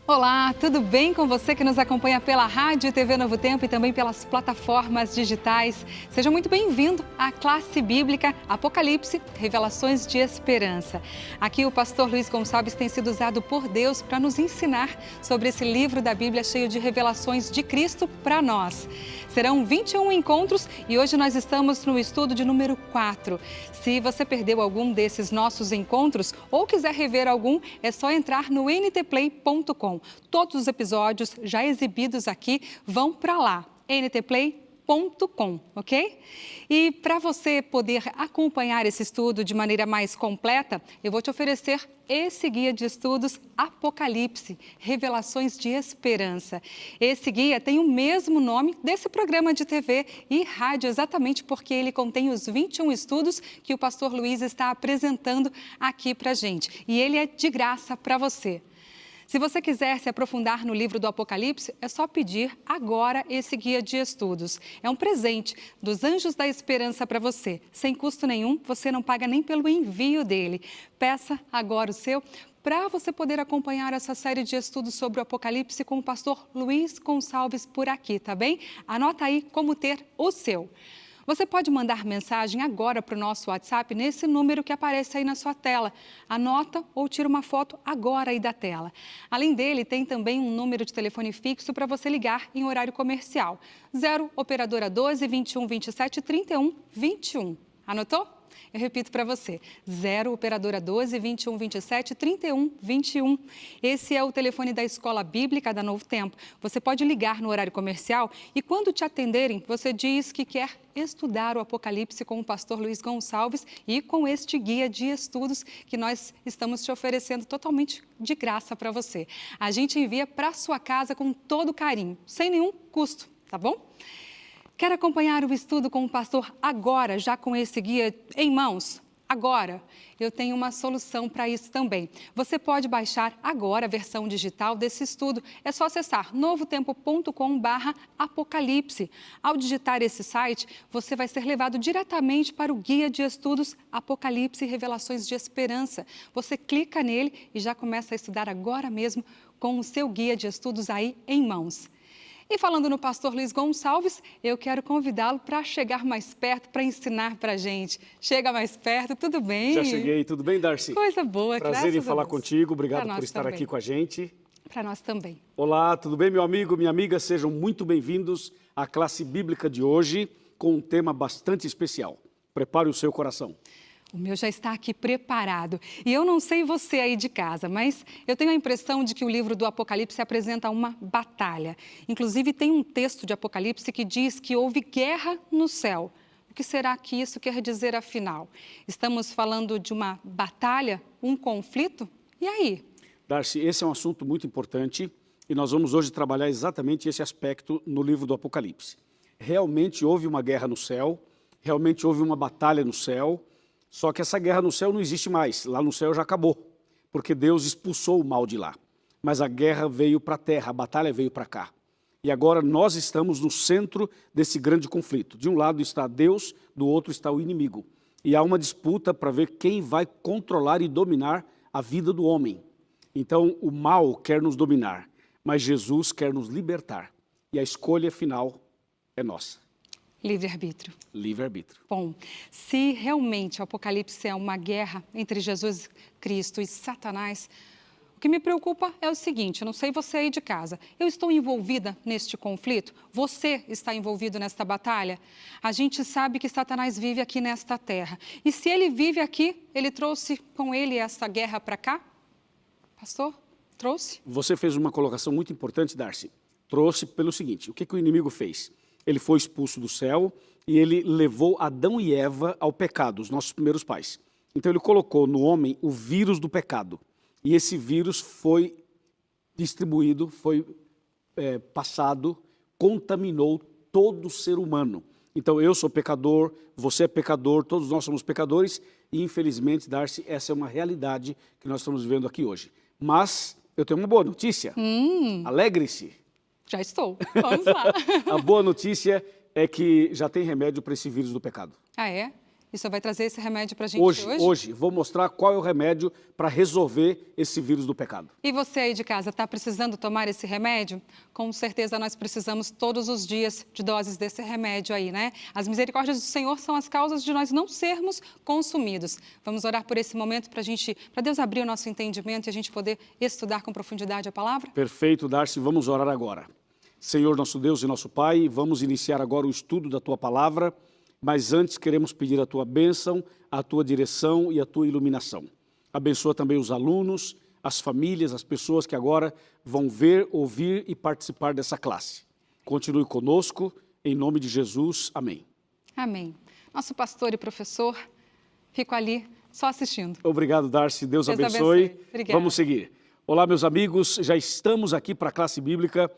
Olá, tudo bem com você que nos acompanha pela Rádio e TV Novo Tempo e também pelas plataformas digitais? Seja muito bem-vindo à classe bíblica Apocalipse, Revelações de Esperança. Aqui o pastor Luiz Gonçalves tem sido usado por Deus para nos ensinar sobre esse livro da Bíblia cheio de revelações de Cristo para nós. Serão 21 encontros e hoje nós estamos no estudo de número 4. Se você perdeu algum desses nossos encontros ou quiser rever algum, é só entrar no ntplay.com. Todos os episódios já exibidos aqui vão para lá, ntplay.com, ok? E para você poder acompanhar esse estudo de maneira mais completa, eu vou te oferecer esse guia de estudos Apocalipse, Revelações de Esperança. Esse guia tem o mesmo nome desse programa de TV e rádio, exatamente porque ele contém os 21 estudos que o pastor Luiz está apresentando aqui para a gente. E ele é de graça para você. Se você quiser se aprofundar no livro do Apocalipse, é só pedir agora esse guia de estudos. É um presente dos Anjos da Esperança para você. Sem custo nenhum, você não paga nem pelo envio dele. Peça agora o seu para você poder acompanhar essa série de estudos sobre o Apocalipse com o pastor Luiz Gonçalves por aqui, tá bem? Anota aí como ter o seu. Você pode mandar mensagem agora para o nosso WhatsApp nesse número que aparece aí na sua tela. Anota ou tira uma foto agora aí da tela. Além dele, tem também um número de telefone fixo para você ligar em horário comercial. 0 operadora 12 21 27 31 21. Anotou? Eu repito para você, 0 operadora 12 21 27 31 21. Esse é o telefone da Escola Bíblica da Novo Tempo. Você pode ligar no horário comercial e quando te atenderem, você diz que quer estudar o Apocalipse com o pastor Luiz Gonçalves e com este guia de estudos que nós estamos te oferecendo totalmente de graça para você. A gente envia para sua casa com todo carinho, sem nenhum custo, tá bom? Quer acompanhar o estudo com o pastor agora, já com esse guia em mãos? Agora, eu tenho uma solução para isso também. Você pode baixar agora a versão digital desse estudo. É só acessar novotempo.com/apocalipse. Ao digitar esse site, você vai ser levado diretamente para o guia de estudos Apocalipse e Revelações de Esperança. Você clica nele e já começa a estudar agora mesmo com o seu guia de estudos aí em mãos. E falando no pastor Luiz Gonçalves, eu quero convidá-lo para chegar mais perto, para ensinar para a gente. Chega mais perto, tudo bem? Já cheguei, tudo bem, Darcy? Coisa boa, Prazer em falar contigo, obrigado por estar aqui com a gente. Para nós também. Olá, tudo bem, meu amigo, minha amiga? Sejam muito bem-vindos à classe bíblica de hoje, com um tema bastante especial. Prepare o seu coração. O meu já está aqui preparado. E eu não sei você aí de casa, mas eu tenho a impressão de que o livro do Apocalipse apresenta uma batalha. Inclusive, tem um texto de Apocalipse que diz que houve guerra no céu. O que será que isso quer dizer, afinal? Estamos falando de uma batalha, um conflito? E aí? Darcy, esse é um assunto muito importante e nós vamos hoje trabalhar exatamente esse aspecto no livro do Apocalipse. Realmente houve uma guerra no céu, realmente houve uma batalha no céu. Só que essa guerra no céu não existe mais, lá no céu já acabou, porque Deus expulsou o mal de lá. Mas a guerra veio para a terra, a batalha veio para cá. E agora nós estamos no centro desse grande conflito. De um lado está Deus, do outro está o inimigo. E há uma disputa para ver quem vai controlar e dominar a vida do homem. Então o mal quer nos dominar, mas Jesus quer nos libertar. E a escolha final é nossa. Livre-arbítrio. Livre-arbítrio. Bom, se realmente o Apocalipse é uma guerra entre Jesus Cristo e Satanás, o que me preocupa é o seguinte, eu não sei você aí de casa, eu estou envolvida neste conflito? Você está envolvido nesta batalha? A gente sabe que Satanás vive aqui nesta terra. E se ele vive aqui, ele trouxe com ele essa guerra para cá? Pastor, trouxe? Você fez uma colocação muito importante, Darcy. Trouxe pelo seguinte, o que o inimigo fez? Ele foi expulso do céu e ele levou Adão e Eva ao pecado, os nossos primeiros pais. Então ele colocou no homem o vírus do pecado. E esse vírus foi distribuído, foi passado, contaminou todo ser humano. Então eu sou pecador, você é pecador, todos nós somos pecadores e infelizmente, Darcy, essa é uma realidade que nós estamos vivendo aqui hoje. Mas eu tenho uma boa notícia, alegre-se. Já estou, vamos lá. A boa notícia é que já tem remédio para esse vírus do pecado. Ah, é? E o senhor vai trazer esse remédio para a gente hoje? Hoje, vou mostrar qual é o remédio para resolver esse vírus do pecado. E você aí de casa, está precisando tomar esse remédio? Com certeza nós precisamos todos os dias de doses desse remédio aí, né? As misericórdias do Senhor são as causas de nós não sermos consumidos. Vamos orar por esse momento para Deus abrir o nosso entendimento e a gente poder estudar com profundidade a palavra? Perfeito, Darcy, vamos orar agora. Senhor, nosso Deus e nosso Pai, vamos iniciar agora o estudo da Tua Palavra, mas antes queremos pedir a Tua bênção, a Tua direção e a Tua iluminação. Abençoa também os alunos, as famílias, as pessoas que agora vão ver, ouvir e participar dessa classe. Continue conosco, em nome de Jesus. Amém. Amém. Nosso pastor e professor, fico ali só assistindo. Obrigado, Darcy. Deus abençoe. Obrigada. Vamos seguir. Olá, meus amigos. Já estamos aqui para a classe bíblica.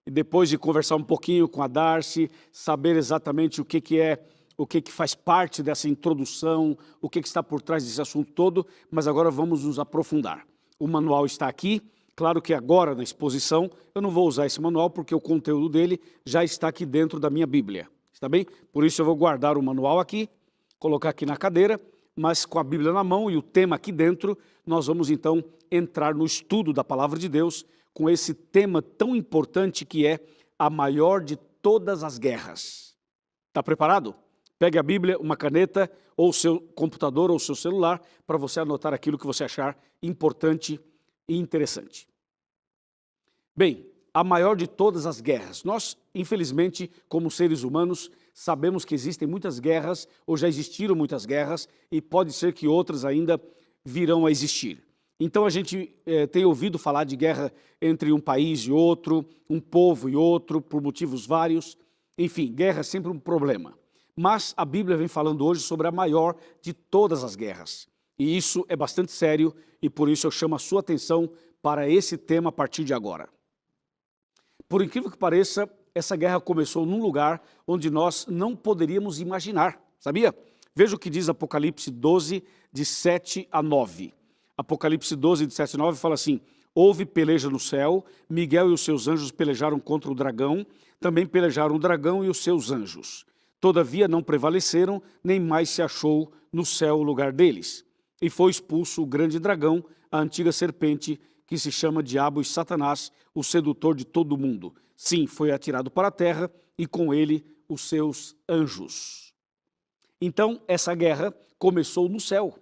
E depois de conversar um pouquinho com a Darcy, saber exatamente o que faz parte dessa introdução, o que está por trás desse assunto todo, mas agora vamos nos aprofundar. O manual está aqui, claro que agora na exposição eu não vou usar esse manual porque o conteúdo dele já está aqui dentro da minha Bíblia, está bem? Por isso eu vou guardar o manual aqui, colocar aqui na cadeira, mas com a Bíblia na mão e o tema aqui dentro, nós vamos então entrar no estudo da Palavra de Deus, com esse tema tão importante que é a maior de todas as guerras. Está preparado? Pegue a Bíblia, uma caneta, ou o seu computador, ou o seu celular, para você anotar aquilo que você achar importante e interessante. Bem, a maior de todas as guerras. Nós, infelizmente, como seres humanos, sabemos que existem muitas guerras, ou já existiram muitas guerras, e pode ser que outras ainda virão a existir. Então a gente tem ouvido falar de guerra entre um país e outro, um povo e outro, por motivos vários. Enfim, guerra é sempre um problema. Mas a Bíblia vem falando hoje sobre a maior de todas as guerras. E isso é bastante sério e por isso eu chamo a sua atenção para esse tema a partir de agora. Por incrível que pareça, essa guerra começou num lugar onde nós não poderíamos imaginar, sabia? Veja o que diz Apocalipse 12, de 7 a 9. Apocalipse 12, de 7 a 9 fala assim: houve peleja no céu, Miguel e os seus anjos pelejaram contra o dragão, também pelejaram o dragão e os seus anjos. Todavia não prevaleceram, nem mais se achou no céu o lugar deles. E foi expulso o grande dragão, a antiga serpente, que se chama Diabo e Satanás, o sedutor de todo o mundo. Sim, foi atirado para a terra e com ele os seus anjos. Então, essa guerra começou no céu.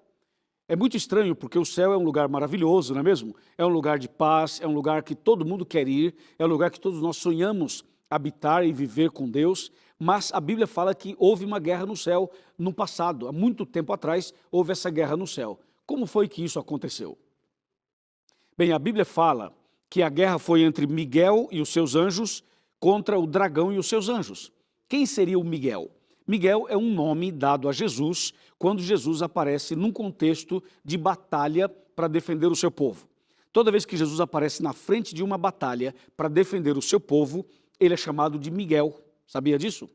É muito estranho porque o céu é um lugar maravilhoso, não é mesmo? É um lugar de paz, é um lugar que todo mundo quer ir, é um lugar que todos nós sonhamos habitar e viver com Deus, mas a Bíblia fala que houve uma guerra no céu no passado, há muito tempo atrás houve essa guerra no céu. Como foi que isso aconteceu? Bem, a Bíblia fala que a guerra foi entre Miguel e os seus anjos contra o dragão e os seus anjos. Quem seria o Miguel? Miguel é um nome dado a Jesus quando Jesus aparece num contexto de batalha para defender o seu povo. Toda vez que Jesus aparece na frente de uma batalha para defender o seu povo, ele é chamado de Miguel. Sabia disso?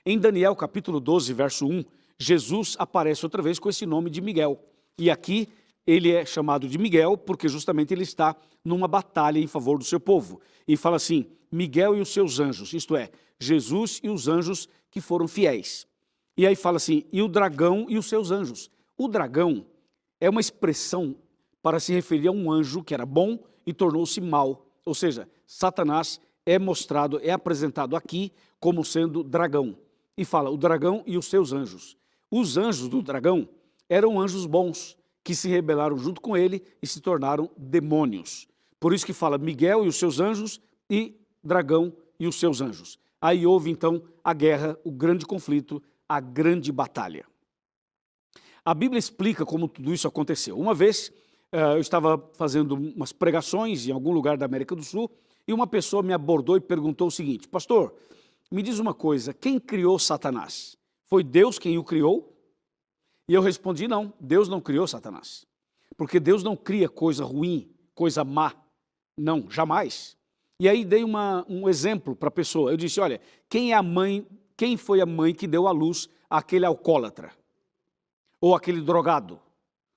Em Daniel capítulo 12, verso 1, Jesus aparece outra vez com esse nome de Miguel. E aqui ele é chamado de Miguel porque justamente ele está numa batalha em favor do seu povo. E fala assim, Miguel e os seus anjos, isto é, Jesus e os anjos que foram fiéis. E aí fala assim, e o dragão e os seus anjos. O dragão é uma expressão para se referir a um anjo que era bom e tornou-se mau. Ou seja, Satanás é apresentado aqui como sendo dragão. E fala, o dragão e os seus anjos. Os anjos do dragão eram anjos bons, que se rebelaram junto com ele e se tornaram demônios. Por isso que fala Miguel e os seus anjos e dragão e os seus anjos. Aí houve então a guerra, o grande conflito, a grande batalha. A Bíblia explica como tudo isso aconteceu. Uma vez eu estava fazendo umas pregações em algum lugar da América do Sul e uma pessoa me abordou e perguntou o seguinte, pastor, me diz uma coisa, quem criou Satanás? Foi Deus quem o criou? E eu respondi, não, Deus não criou Satanás. Porque Deus não cria coisa ruim, coisa má. Não, jamais. E aí dei um exemplo para a pessoa. Eu disse, olha, quem foi a mãe que deu à luz àquele alcoólatra? Ou aquele drogado?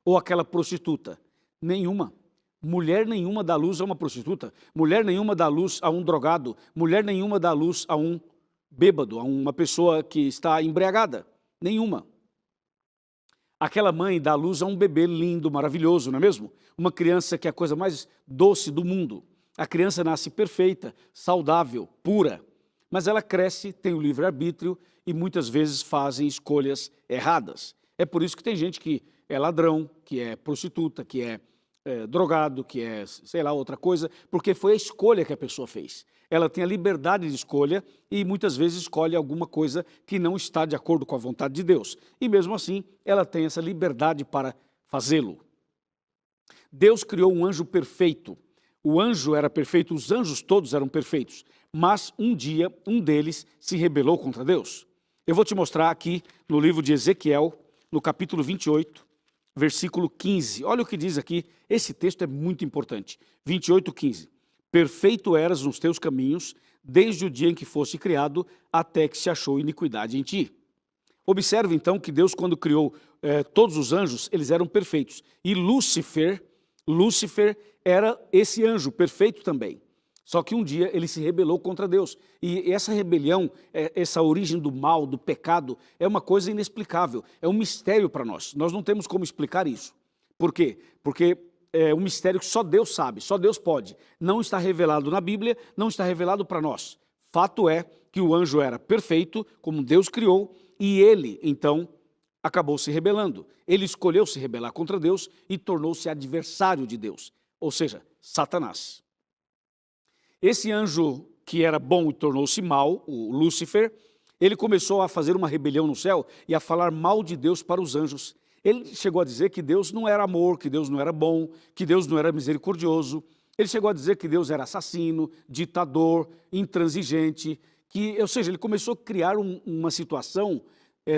Ou aquela prostituta? Nenhuma. Mulher nenhuma dá luz a uma prostituta. Mulher nenhuma dá luz a um drogado. Mulher nenhuma dá luz a um bêbado, a uma pessoa que está embriagada. Nenhuma. Aquela mãe dá à luz a um bebê lindo, maravilhoso, não é mesmo? Uma criança que é a coisa mais doce do mundo. A criança nasce perfeita, saudável, pura, mas ela cresce, tem o livre-arbítrio e muitas vezes fazem escolhas erradas. É por isso que tem gente que é ladrão, que é prostituta, que é drogado, que é, sei lá, outra coisa, porque foi a escolha que a pessoa fez. Ela tem a liberdade de escolha e muitas vezes escolhe alguma coisa que não está de acordo com a vontade de Deus. E mesmo assim, ela tem essa liberdade para fazê-lo. Deus criou um anjo perfeito. O anjo era perfeito, os anjos todos eram perfeitos. Mas um dia, um deles se rebelou contra Deus. Eu vou te mostrar aqui no livro de Ezequiel, no capítulo 28, versículo 15. Olha o que diz aqui, esse texto é muito importante. 28, 15. Perfeito eras nos teus caminhos, desde o dia em que foste criado, até que se achou iniquidade em ti. Observe então que Deus, quando criou todos os anjos, eles eram perfeitos. E Lúcifer era esse anjo perfeito também. Só que um dia ele se rebelou contra Deus. E essa rebelião, essa origem do mal, do pecado, é uma coisa inexplicável. É um mistério para nós. Nós não temos como explicar isso. Por quê? Porque é um mistério que só Deus sabe, só Deus pode. Não está revelado na Bíblia, não está revelado para nós. Fato é que o anjo era perfeito, como Deus criou, e ele, então, acabou se rebelando. Ele escolheu se rebelar contra Deus e tornou-se adversário de Deus, ou seja, Satanás. Esse anjo que era bom e tornou-se mal, o Lúcifer, ele começou a fazer uma rebelião no céu e a falar mal de Deus para os anjos. Ele chegou a dizer que Deus não era amor, que Deus não era bom, que Deus não era misericordioso. Ele chegou a dizer que Deus era assassino, ditador, intransigente, ou seja, ele começou a criar uma situação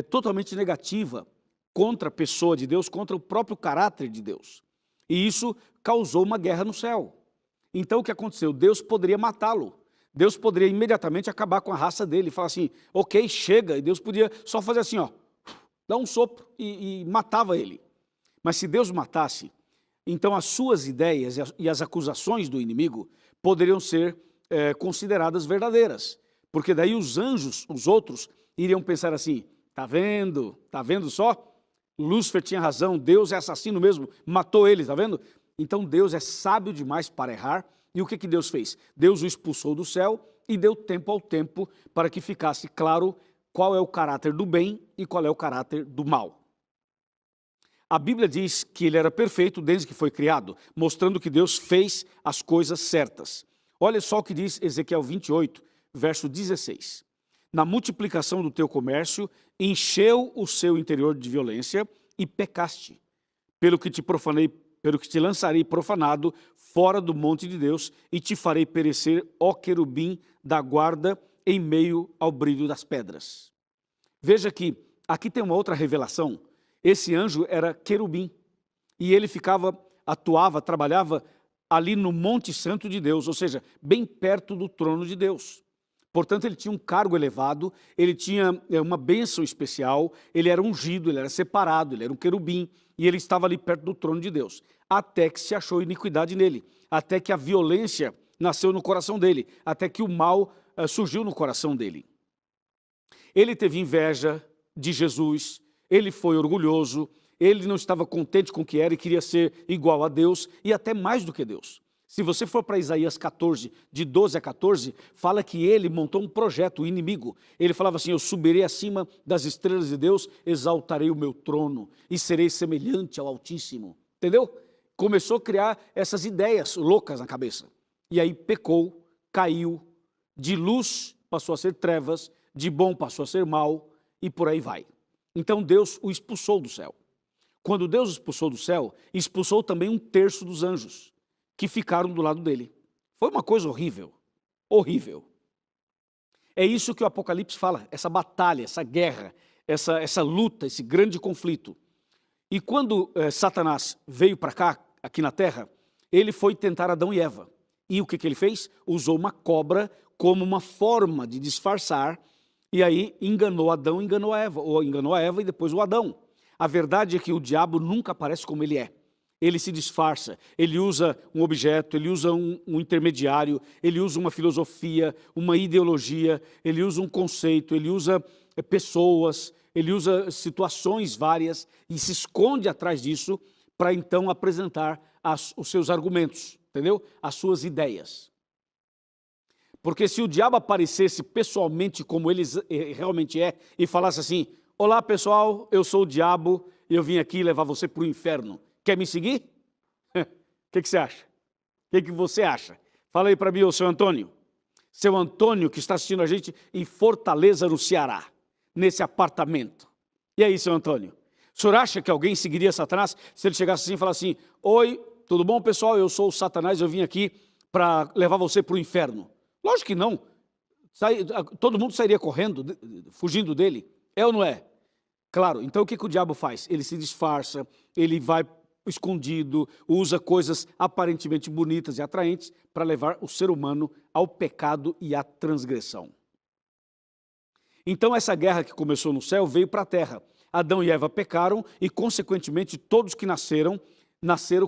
totalmente negativa contra a pessoa de Deus, contra o próprio caráter de Deus. E isso causou uma guerra no céu. Então o que aconteceu? Deus poderia matá-lo. Deus poderia imediatamente acabar com a raça dele, falar assim, ok, chega, e Deus podia só fazer assim, ó, dar um sopro e matava ele. Mas se Deus matasse, então as suas ideias e as acusações do inimigo poderiam ser consideradas verdadeiras. Porque daí os anjos, os outros, iriam pensar assim, tá vendo só? Lúcifer tinha razão, Deus é assassino mesmo, matou ele, tá vendo? Então Deus é sábio demais para errar. E o que Deus fez? Deus o expulsou do céu e deu tempo ao tempo para que ficasse claro qual é o caráter do bem e qual é o caráter do mal. A Bíblia diz que ele era perfeito desde que foi criado, mostrando que Deus fez as coisas certas. Olha só o que diz Ezequiel 28, verso 16. Na multiplicação do teu comércio, encheu o seu interior de violência e pecaste, pelo que te lançarei profanado fora do monte de Deus e te farei perecer, ó querubim da guarda, em meio ao brilho das pedras. Veja que aqui tem uma outra revelação. Esse anjo era querubim e ele atuava, trabalhava ali no Monte Santo de Deus, ou seja, bem perto do trono de Deus. Portanto, ele tinha um cargo elevado, ele tinha uma bênção especial, ele era ungido, ele era separado, ele era um querubim, e ele estava ali perto do trono de Deus, até que se achou iniquidade nele, até que a violência nasceu no coração dele, até que o mal surgiu no coração dele. Ele teve inveja de Jesus, ele foi orgulhoso, ele não estava contente com o que era e queria ser igual a Deus, e até mais do que Deus. Se você for para Isaías 14, de 12 a 14, fala que ele montou um projeto, o inimigo. Ele falava assim, eu subirei acima das estrelas de Deus, exaltarei o meu trono e serei semelhante ao Altíssimo. Entendeu? Começou a criar essas ideias loucas na cabeça. E aí pecou, caiu, de luz passou a ser trevas, de bom passou a ser mal e por aí vai. Então Deus o expulsou do céu. Quando Deus o expulsou do céu, expulsou também 1/3 dos anjos que ficaram do lado dele. Foi uma coisa horrível, horrível. É isso que o Apocalipse fala, essa batalha, essa guerra, essa luta, esse grande conflito. E quando Satanás veio para cá, aqui na terra, ele foi tentar Adão e Eva. E o que ele fez? Usou uma cobra como uma forma de disfarçar, e aí enganou Adão, enganou a Eva, ou enganou a Eva e depois o Adão. A verdade é que o diabo nunca aparece como ele é. Ele se disfarça, ele usa um objeto, ele usa um intermediário, ele usa uma filosofia, uma ideologia, ele usa um conceito, ele usa pessoas, ele usa situações várias e se esconde atrás disso para então apresentar os seus argumentos, entendeu? As suas ideias. Porque se o diabo aparecesse pessoalmente como ele realmente é e falasse assim, olá pessoal, eu sou o diabo e eu vim aqui levar você para o inferno. Quer me seguir? O que você acha? O que você acha? Fala aí para mim, ô seu Antônio. Seu Antônio, que está assistindo a gente em Fortaleza, no Ceará, nesse apartamento. E aí, seu Antônio? O senhor acha que alguém seguiria Satanás se ele chegasse assim e falasse assim, oi, tudo bom pessoal, eu sou o Satanás, eu vim aqui para levar você para o inferno. Lógico que não. Todo mundo sairia correndo, fugindo dele. É ou não é? Claro, então o que o diabo faz? Ele se disfarça, ele vai escondido, usa coisas aparentemente bonitas e atraentes para levar o ser humano ao pecado e à transgressão. Então essa guerra que começou no céu veio para a terra. Adão e Eva pecaram e, consequentemente, todos que nasceram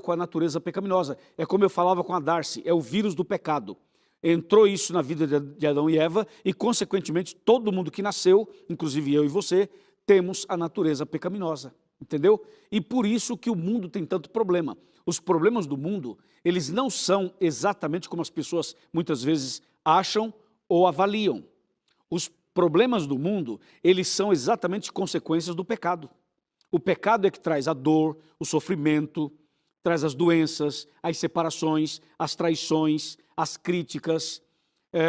com a natureza pecaminosa. É como eu falava com a Darcy, é o vírus do pecado. Entrou isso na vida de Adão e Eva e, consequentemente, todo mundo que nasceu, inclusive eu e você, temos a natureza pecaminosa, entendeu? E por isso que o mundo tem tanto problema. Os problemas do mundo, eles não são exatamente como as pessoas muitas vezes acham ou avaliam. Os problemas do mundo, eles são exatamente consequências do pecado. O pecado é que traz a dor, o sofrimento, traz as doenças, as separações, as traições, as críticas.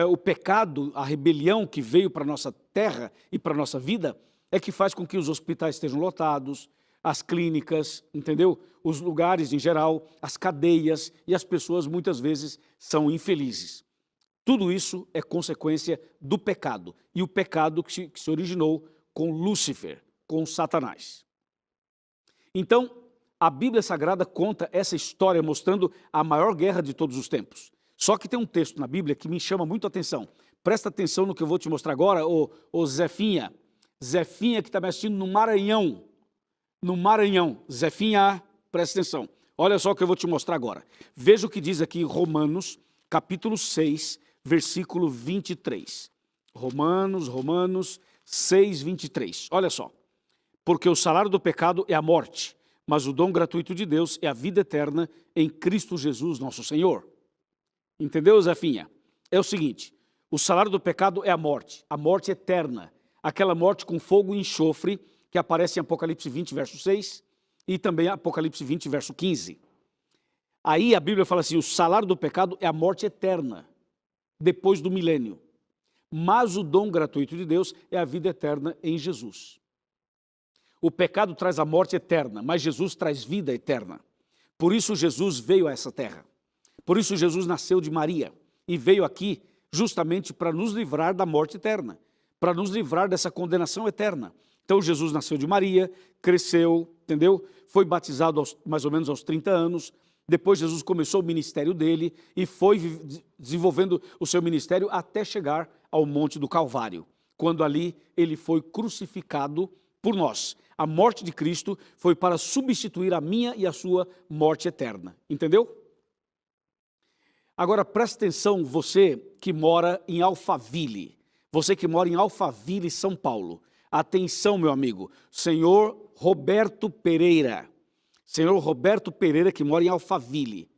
O pecado, a rebelião que veio para a nossa terra e para a nossa vida, é que faz com que os hospitais estejam lotados, as clínicas, entendeu? Os lugares em geral, as cadeias, e as pessoas muitas vezes são infelizes. Tudo isso é consequência do pecado, e o pecado que se originou com Lúcifer, com Satanás. Então, a Bíblia Sagrada conta essa história mostrando a maior guerra de todos os tempos. Só que tem um texto na Bíblia que me chama muito a atenção. Presta atenção no que eu vou te mostrar agora, ô Zefinha. Zefinha que está me assistindo no Maranhão. No Maranhão. Zefinha, presta atenção. Olha só o que eu vou te mostrar agora. Veja o que diz aqui em Romanos, capítulo 6, versículo 23. Romanos 6, 23. Olha só. Porque o salário do pecado é a morte, mas o dom gratuito de Deus é a vida eterna em Cristo Jesus, nosso Senhor. Entendeu, Zefinha? É o seguinte, o salário do pecado é a morte eterna, aquela morte com fogo e enxofre que aparece em Apocalipse 20, verso 6 e também Apocalipse 20, verso 15. Aí a Bíblia fala assim, o salário do pecado é a morte eterna, depois do milênio, mas o dom gratuito de Deus é a vida eterna em Jesus. O pecado traz a morte eterna, mas Jesus traz vida eterna. Por isso Jesus veio a essa terra. Por isso Jesus nasceu de Maria e veio aqui justamente para nos livrar da morte eterna, para nos livrar dessa condenação eterna. Então Jesus nasceu de Maria, cresceu, entendeu? Foi batizado mais ou menos aos 30 anos. Depois Jesus começou o ministério dele e foi desenvolvendo o seu ministério até chegar ao Monte do Calvário, quando ali ele foi crucificado por nós. A morte de Cristo foi para substituir a minha e a sua morte eterna. Entendeu? Agora presta atenção, você que mora em Alphaville. Você que mora em Alphaville, São Paulo. Atenção, meu amigo. Senhor Roberto Pereira. Senhor Roberto Pereira que mora em Alphaville.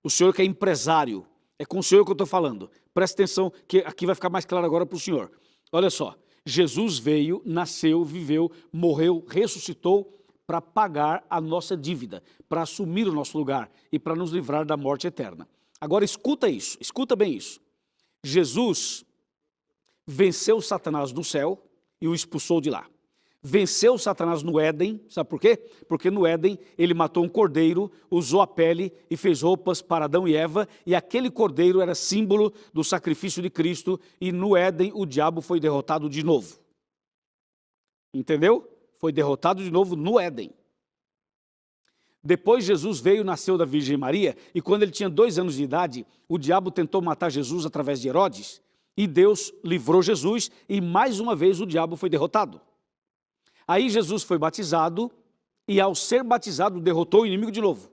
O senhor que é empresário. É com o senhor que eu estou falando. Presta atenção que aqui vai ficar mais claro agora para o senhor. Olha só. Jesus veio, nasceu, viveu, morreu, ressuscitou para pagar a nossa dívida, para assumir o nosso lugar e para nos livrar da morte eterna. Agora escuta isso, escuta bem isso. Jesus venceu Satanás no céu e o expulsou de lá. Venceu Satanás no Éden, sabe por quê? Porque no Éden ele matou um cordeiro, usou a pele e fez roupas para Adão e Eva, e aquele cordeiro era símbolo do sacrifício de Cristo, e no Éden o diabo foi derrotado de novo. Entendeu? Foi derrotado de novo no Éden. Depois Jesus veio, nasceu da Virgem Maria, e quando ele tinha 2 anos de idade, o diabo tentou matar Jesus através de Herodes, e Deus livrou Jesus, e mais uma vez o diabo foi derrotado. Aí Jesus foi batizado, e ao ser batizado derrotou o inimigo de novo.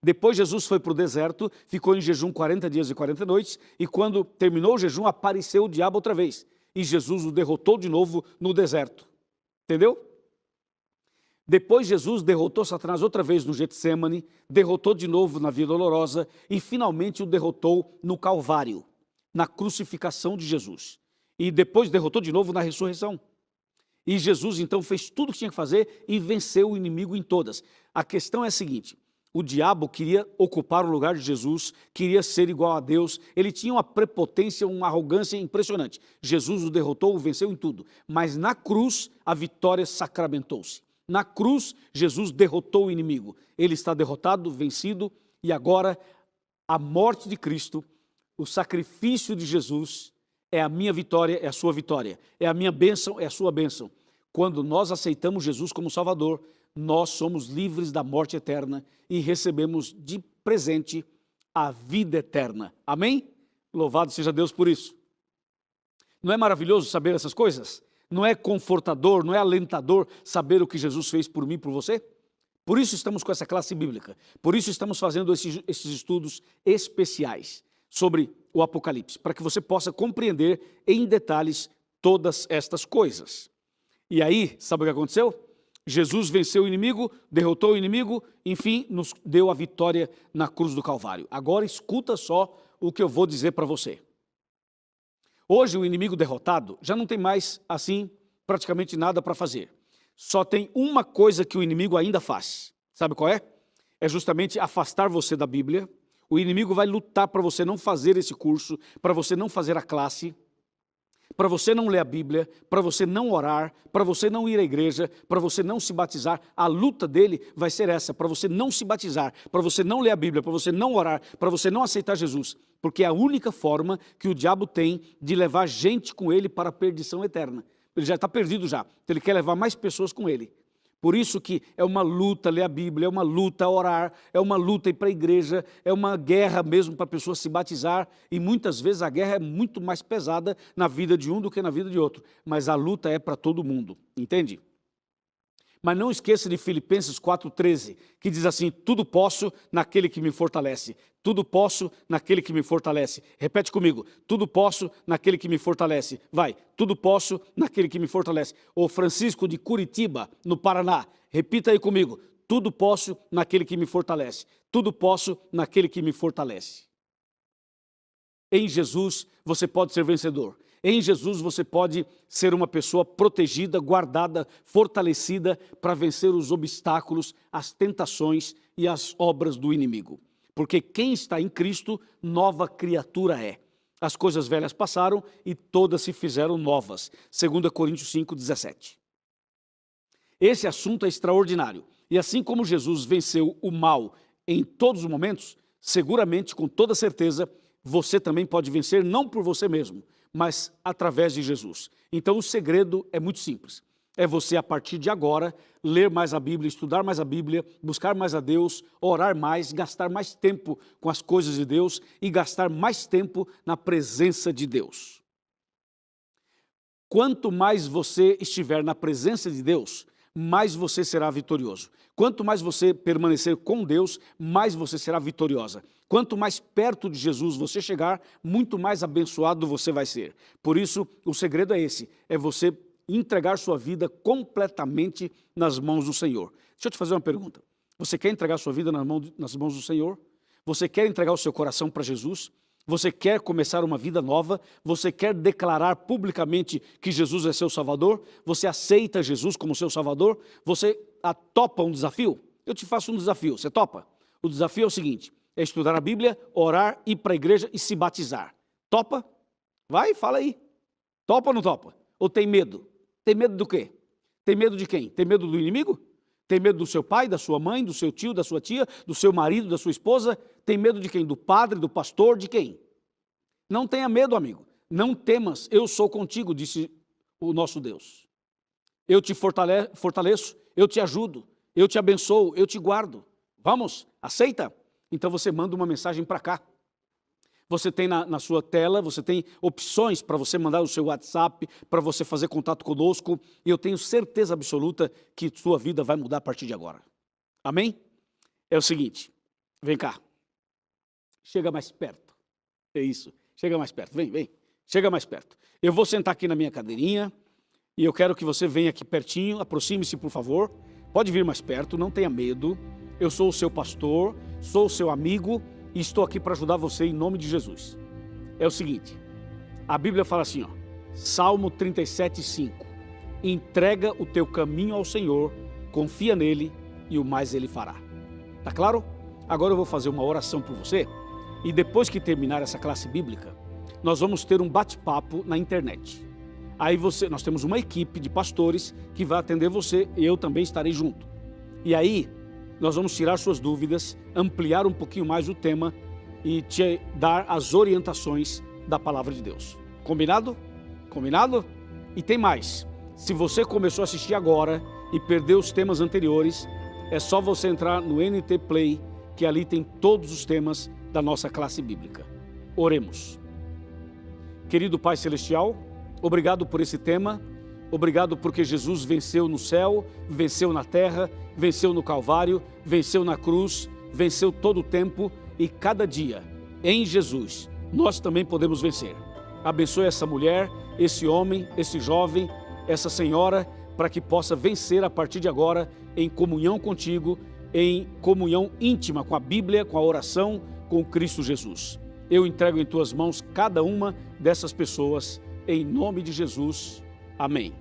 Depois Jesus foi para o deserto, ficou em jejum 40 dias e 40 noites, e quando terminou o jejum apareceu o diabo outra vez, e Jesus o derrotou de novo no deserto. Entendeu? Depois Jesus derrotou Satanás outra vez no Getsêmani, derrotou de novo na Via Dolorosa e finalmente o derrotou no Calvário, na crucificação de Jesus. E depois derrotou de novo na ressurreição. E Jesus então fez tudo o que tinha que fazer e venceu o inimigo em todas. A questão é a seguinte: o diabo queria ocupar o lugar de Jesus, queria ser igual a Deus, ele tinha uma prepotência, uma arrogância impressionante. Jesus o derrotou, o venceu em tudo, mas na cruz a vitória sacramentou-se. Na cruz, Jesus derrotou o inimigo. Ele está derrotado, vencido, e agora a morte de Cristo, o sacrifício de Jesus, é a minha vitória, é a sua vitória. É a minha bênção, é a sua bênção. Quando nós aceitamos Jesus como Salvador, nós somos livres da morte eterna e recebemos de presente a vida eterna. Amém? Louvado seja Deus por isso. Não é maravilhoso saber essas coisas? Não é confortador, não é alentador saber o que Jesus fez por mim e por você? Por isso estamos com essa classe bíblica, por isso estamos fazendo esses estudos especiais sobre o Apocalipse, para que você possa compreender em detalhes todas estas coisas. E aí, sabe o que aconteceu? Jesus venceu o inimigo, derrotou o inimigo, enfim, nos deu a vitória na cruz do Calvário. Agora escuta só o que eu vou dizer para você. Hoje o inimigo derrotado já não tem mais, assim, praticamente nada para fazer. Só tem uma coisa que o inimigo ainda faz. Sabe qual é? É justamente afastar você da Bíblia. O inimigo vai lutar para você não fazer esse curso, para você não fazer a classe, para você não ler a Bíblia, para você não orar, para você não ir à igreja, para você não se batizar. A luta dele vai ser essa, para você não se batizar, para você não ler a Bíblia, para você não orar, para você não aceitar Jesus. Porque é a única forma que o diabo tem de levar gente com ele para a perdição eterna. Ele já está perdido já, então ele quer levar mais pessoas com ele. Por isso que é uma luta ler a Bíblia, é uma luta orar, é uma luta ir para a igreja, é uma guerra mesmo para a pessoa se batizar, e muitas vezes a guerra é muito mais pesada na vida de um do que na vida de outro, mas a luta é para todo mundo, entende? Mas não esqueça de Filipenses 4,13, que diz assim: tudo posso naquele que me fortalece. Tudo posso naquele que me fortalece. Repete comigo: tudo posso naquele que me fortalece. Vai, tudo posso naquele que me fortalece. O Francisco de Curitiba, no Paraná, repita aí comigo: tudo posso naquele que me fortalece. Tudo posso naquele que me fortalece. Em Jesus você pode ser vencedor. Em Jesus você pode ser uma pessoa protegida, guardada, fortalecida para vencer os obstáculos, as tentações e as obras do inimigo. Porque quem está em Cristo, nova criatura é. As coisas velhas passaram e todas se fizeram novas. 2 Coríntios 5,17. Esse assunto é extraordinário. E assim como Jesus venceu o mal em todos os momentos, seguramente, com toda certeza, você também pode vencer não por você mesmo, mas através de Jesus. Então o segredo é muito simples. É você, a partir de agora, ler mais a Bíblia, estudar mais a Bíblia, buscar mais a Deus, orar mais, gastar mais tempo com as coisas de Deus e gastar mais tempo na presença de Deus. Quanto mais você estiver na presença de Deus, mais você será vitorioso. Quanto mais você permanecer com Deus, mais você será vitoriosa. Quanto mais perto de Jesus você chegar, muito mais abençoado você vai ser. Por isso, o segredo é esse, é você entregar sua vida completamente nas mãos do Senhor. Deixa eu te fazer uma pergunta. Você quer entregar sua vida nas mãos do Senhor? Você quer entregar o seu coração para Jesus? Você quer começar uma vida nova? Você quer declarar publicamente que Jesus é seu Salvador? Você aceita Jesus como seu Salvador? Você topa um desafio? Eu te faço um desafio, você topa? O desafio é o seguinte: é estudar a Bíblia, orar, ir para a igreja e se batizar. Topa? Vai, fala aí. Topa ou não topa? Ou tem medo? Tem medo do quê? Tem medo de quem? Tem medo do inimigo? Tem medo do seu pai, da sua mãe, do seu tio, da sua tia, do seu marido, da sua esposa? Tem medo de quem? Do padre, do pastor, de quem? Não tenha medo, amigo. Não temas, eu sou contigo, disse o nosso Deus. Eu te fortaleço, eu te ajudo, eu te abençoo, eu te guardo. Vamos, aceita? Então você manda uma mensagem para cá. Você tem na sua tela, você tem opções para você mandar o seu WhatsApp, para você fazer contato conosco, e eu tenho certeza absoluta que sua vida vai mudar a partir de agora. Amém? É o seguinte, vem cá, chega mais perto, é isso, chega mais perto, vem, chega mais perto. Eu vou sentar aqui na minha cadeirinha, e eu quero que você venha aqui pertinho, aproxime-se por favor, Pode vir mais perto, não tenha medo. Eu sou o seu pastor, sou o seu amigo e estou aqui para ajudar você em nome de Jesus. É o seguinte, a Bíblia fala assim, ó, Salmo 37:5. Entrega o teu caminho ao Senhor, confia nele e o mais ele fará. Tá claro? Agora eu vou fazer uma oração por você e depois que terminar essa classe bíblica, nós vamos ter um bate-papo na internet. Aí nós temos uma equipe de pastores que vai atender você e eu também estarei junto. E aí nós vamos tirar suas dúvidas, ampliar um pouquinho mais o tema e te dar as orientações da palavra de Deus. Combinado? Combinado? E tem mais. Se você começou a assistir agora e perdeu os temas anteriores, é só você entrar no NT Play, que ali tem todos os temas da nossa classe bíblica. Oremos. Querido Pai Celestial, obrigado por esse tema, obrigado porque Jesus venceu no céu, venceu na terra, venceu no Calvário, venceu na cruz, venceu todo o tempo e cada dia, em Jesus, nós também podemos vencer. Abençoe essa mulher, esse homem, esse jovem, essa senhora, para que possa vencer a partir de agora em comunhão contigo, em comunhão íntima com a Bíblia, com a oração, com Cristo Jesus. Eu entrego em tuas mãos cada uma dessas pessoas, em nome de Jesus. Amém.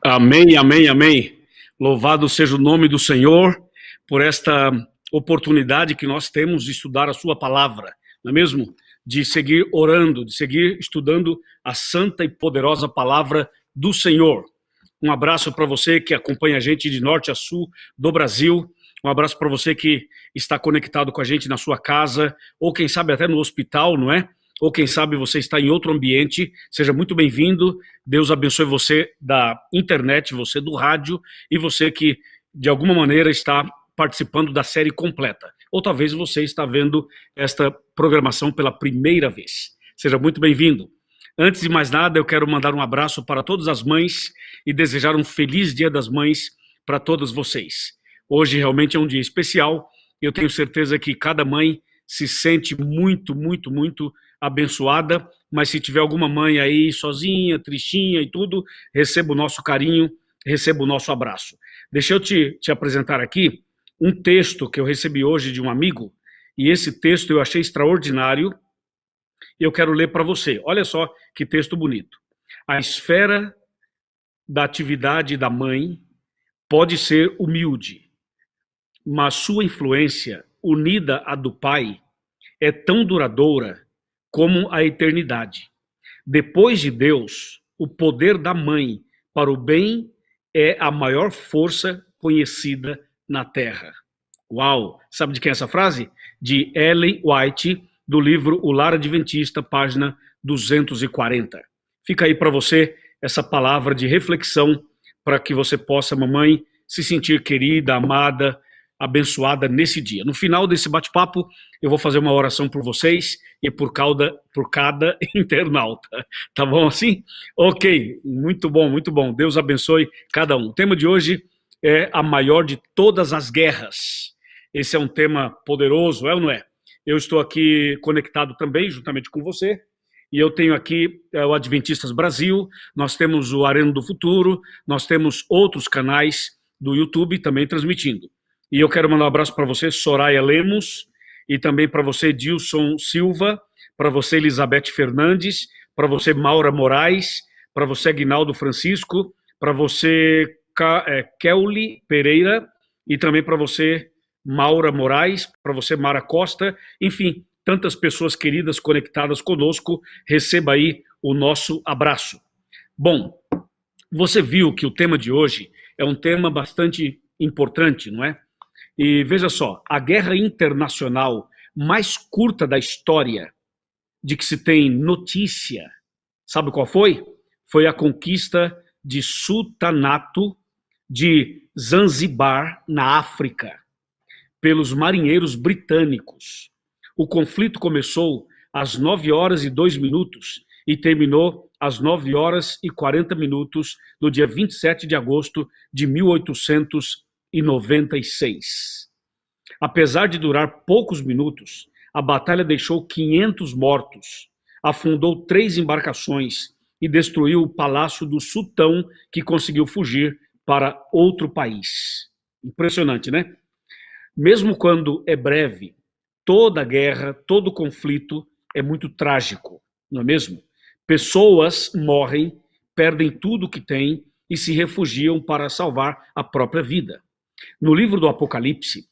Amém, amém, amém. Louvado seja o nome do Senhor por esta oportunidade que nós temos de estudar a sua palavra, não é mesmo? De seguir orando, de seguir estudando a santa e poderosa palavra do Senhor. Um abraço para você que acompanha a gente de norte a sul do Brasil. Um abraço para você que está conectado com a gente na sua casa, ou quem sabe até no hospital, não é? Ou quem sabe você está em outro ambiente. Seja muito bem-vindo. Deus abençoe você da internet, você do rádio e você que de alguma maneira está participando da série completa. Ou talvez você está vendo esta programação pela primeira vez. Seja muito bem-vindo. Antes de mais nada, eu quero mandar um abraço para todas as mães e desejar um feliz Dia das Mães para todas vocês. Hoje realmente é um dia especial e eu tenho certeza que cada mãe se sente muito, muito, muito abençoada, mas se tiver alguma mãe aí sozinha, tristinha e tudo, receba o nosso carinho, receba o nosso abraço. Deixa eu te apresentar aqui um texto que eu recebi hoje de um amigo, e esse texto eu achei extraordinário, e eu quero ler para você. Olha só que texto bonito. A esfera da atividade da mãe pode ser humilde, mas sua influência, unida à do pai, é tão duradoura como a eternidade. Depois de Deus, o poder da mãe para o bem é a maior força conhecida na Terra. Uau! Sabe de quem é essa frase? De Ellen White, do livro O Lar Adventista, página 240. Fica aí para você essa palavra de reflexão para que você possa, mamãe, se sentir querida, amada, abençoada nesse dia. No final desse bate-papo, eu vou fazer uma oração por vocês e por cada internauta. Tá bom assim? Ok, muito bom, muito bom. Deus abençoe cada um. O tema de hoje é a maior de todas as guerras. Esse é um tema poderoso, é ou não é? Eu estou aqui conectado também, juntamente com você, e eu tenho aqui o Adventistas Brasil, nós temos o Arena do Futuro, nós temos outros canais do YouTube também transmitindo. E eu quero mandar um abraço para você, Soraya Lemos, e também para você, Dilson Silva, para você, Elizabeth Fernandes, para você, Maura Moraes, para você, Aguinaldo Francisco, para você, Kelly Pereira, e também para você, Maura Moraes, para você, Mara Costa, enfim, tantas pessoas queridas conectadas conosco, receba aí o nosso abraço. Bom, você viu que o tema de hoje é um tema bastante importante, não é? E veja só, a guerra internacional mais curta da história de que se tem notícia, sabe qual foi? Foi a conquista de Sultanato de Zanzibar, na África, pelos marinheiros britânicos. O conflito começou às 9h02 e terminou às 9h40 no dia 27 de agosto de 1896. Apesar de durar poucos minutos, a batalha deixou 500 mortos, afundou 3 embarcações e destruiu o palácio do sultão, que conseguiu fugir para outro país. Impressionante, né? Mesmo quando é breve, toda guerra, todo conflito é muito trágico, não é mesmo? Pessoas morrem, perdem tudo o que têm e se refugiam para salvar a própria vida. No livro do Apocalipse,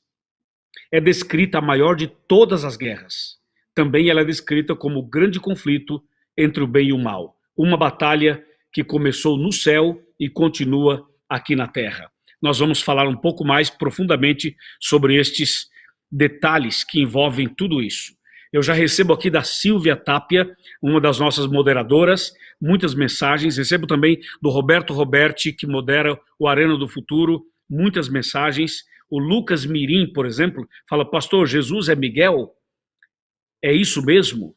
é descrita a maior de todas as guerras. Também ela é descrita como o grande conflito entre o bem e o mal. Uma batalha que começou no céu e continua aqui na terra. Nós vamos falar um pouco mais profundamente sobre estes detalhes que envolvem tudo isso. Eu já recebo aqui da Silvia Tapia, uma das nossas moderadoras, muitas mensagens. Recebo também do Roberto Roberti, que modera o Arena do Futuro, muitas mensagens. O Lucas Mirim, por exemplo, fala: pastor, Jesus é Miguel? É isso mesmo?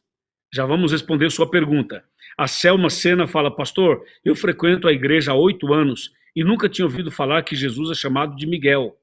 Já vamos responder sua pergunta. A Selma Sena fala: pastor, eu frequento a igreja há 8 anos e nunca tinha ouvido falar que Jesus é chamado de Miguel.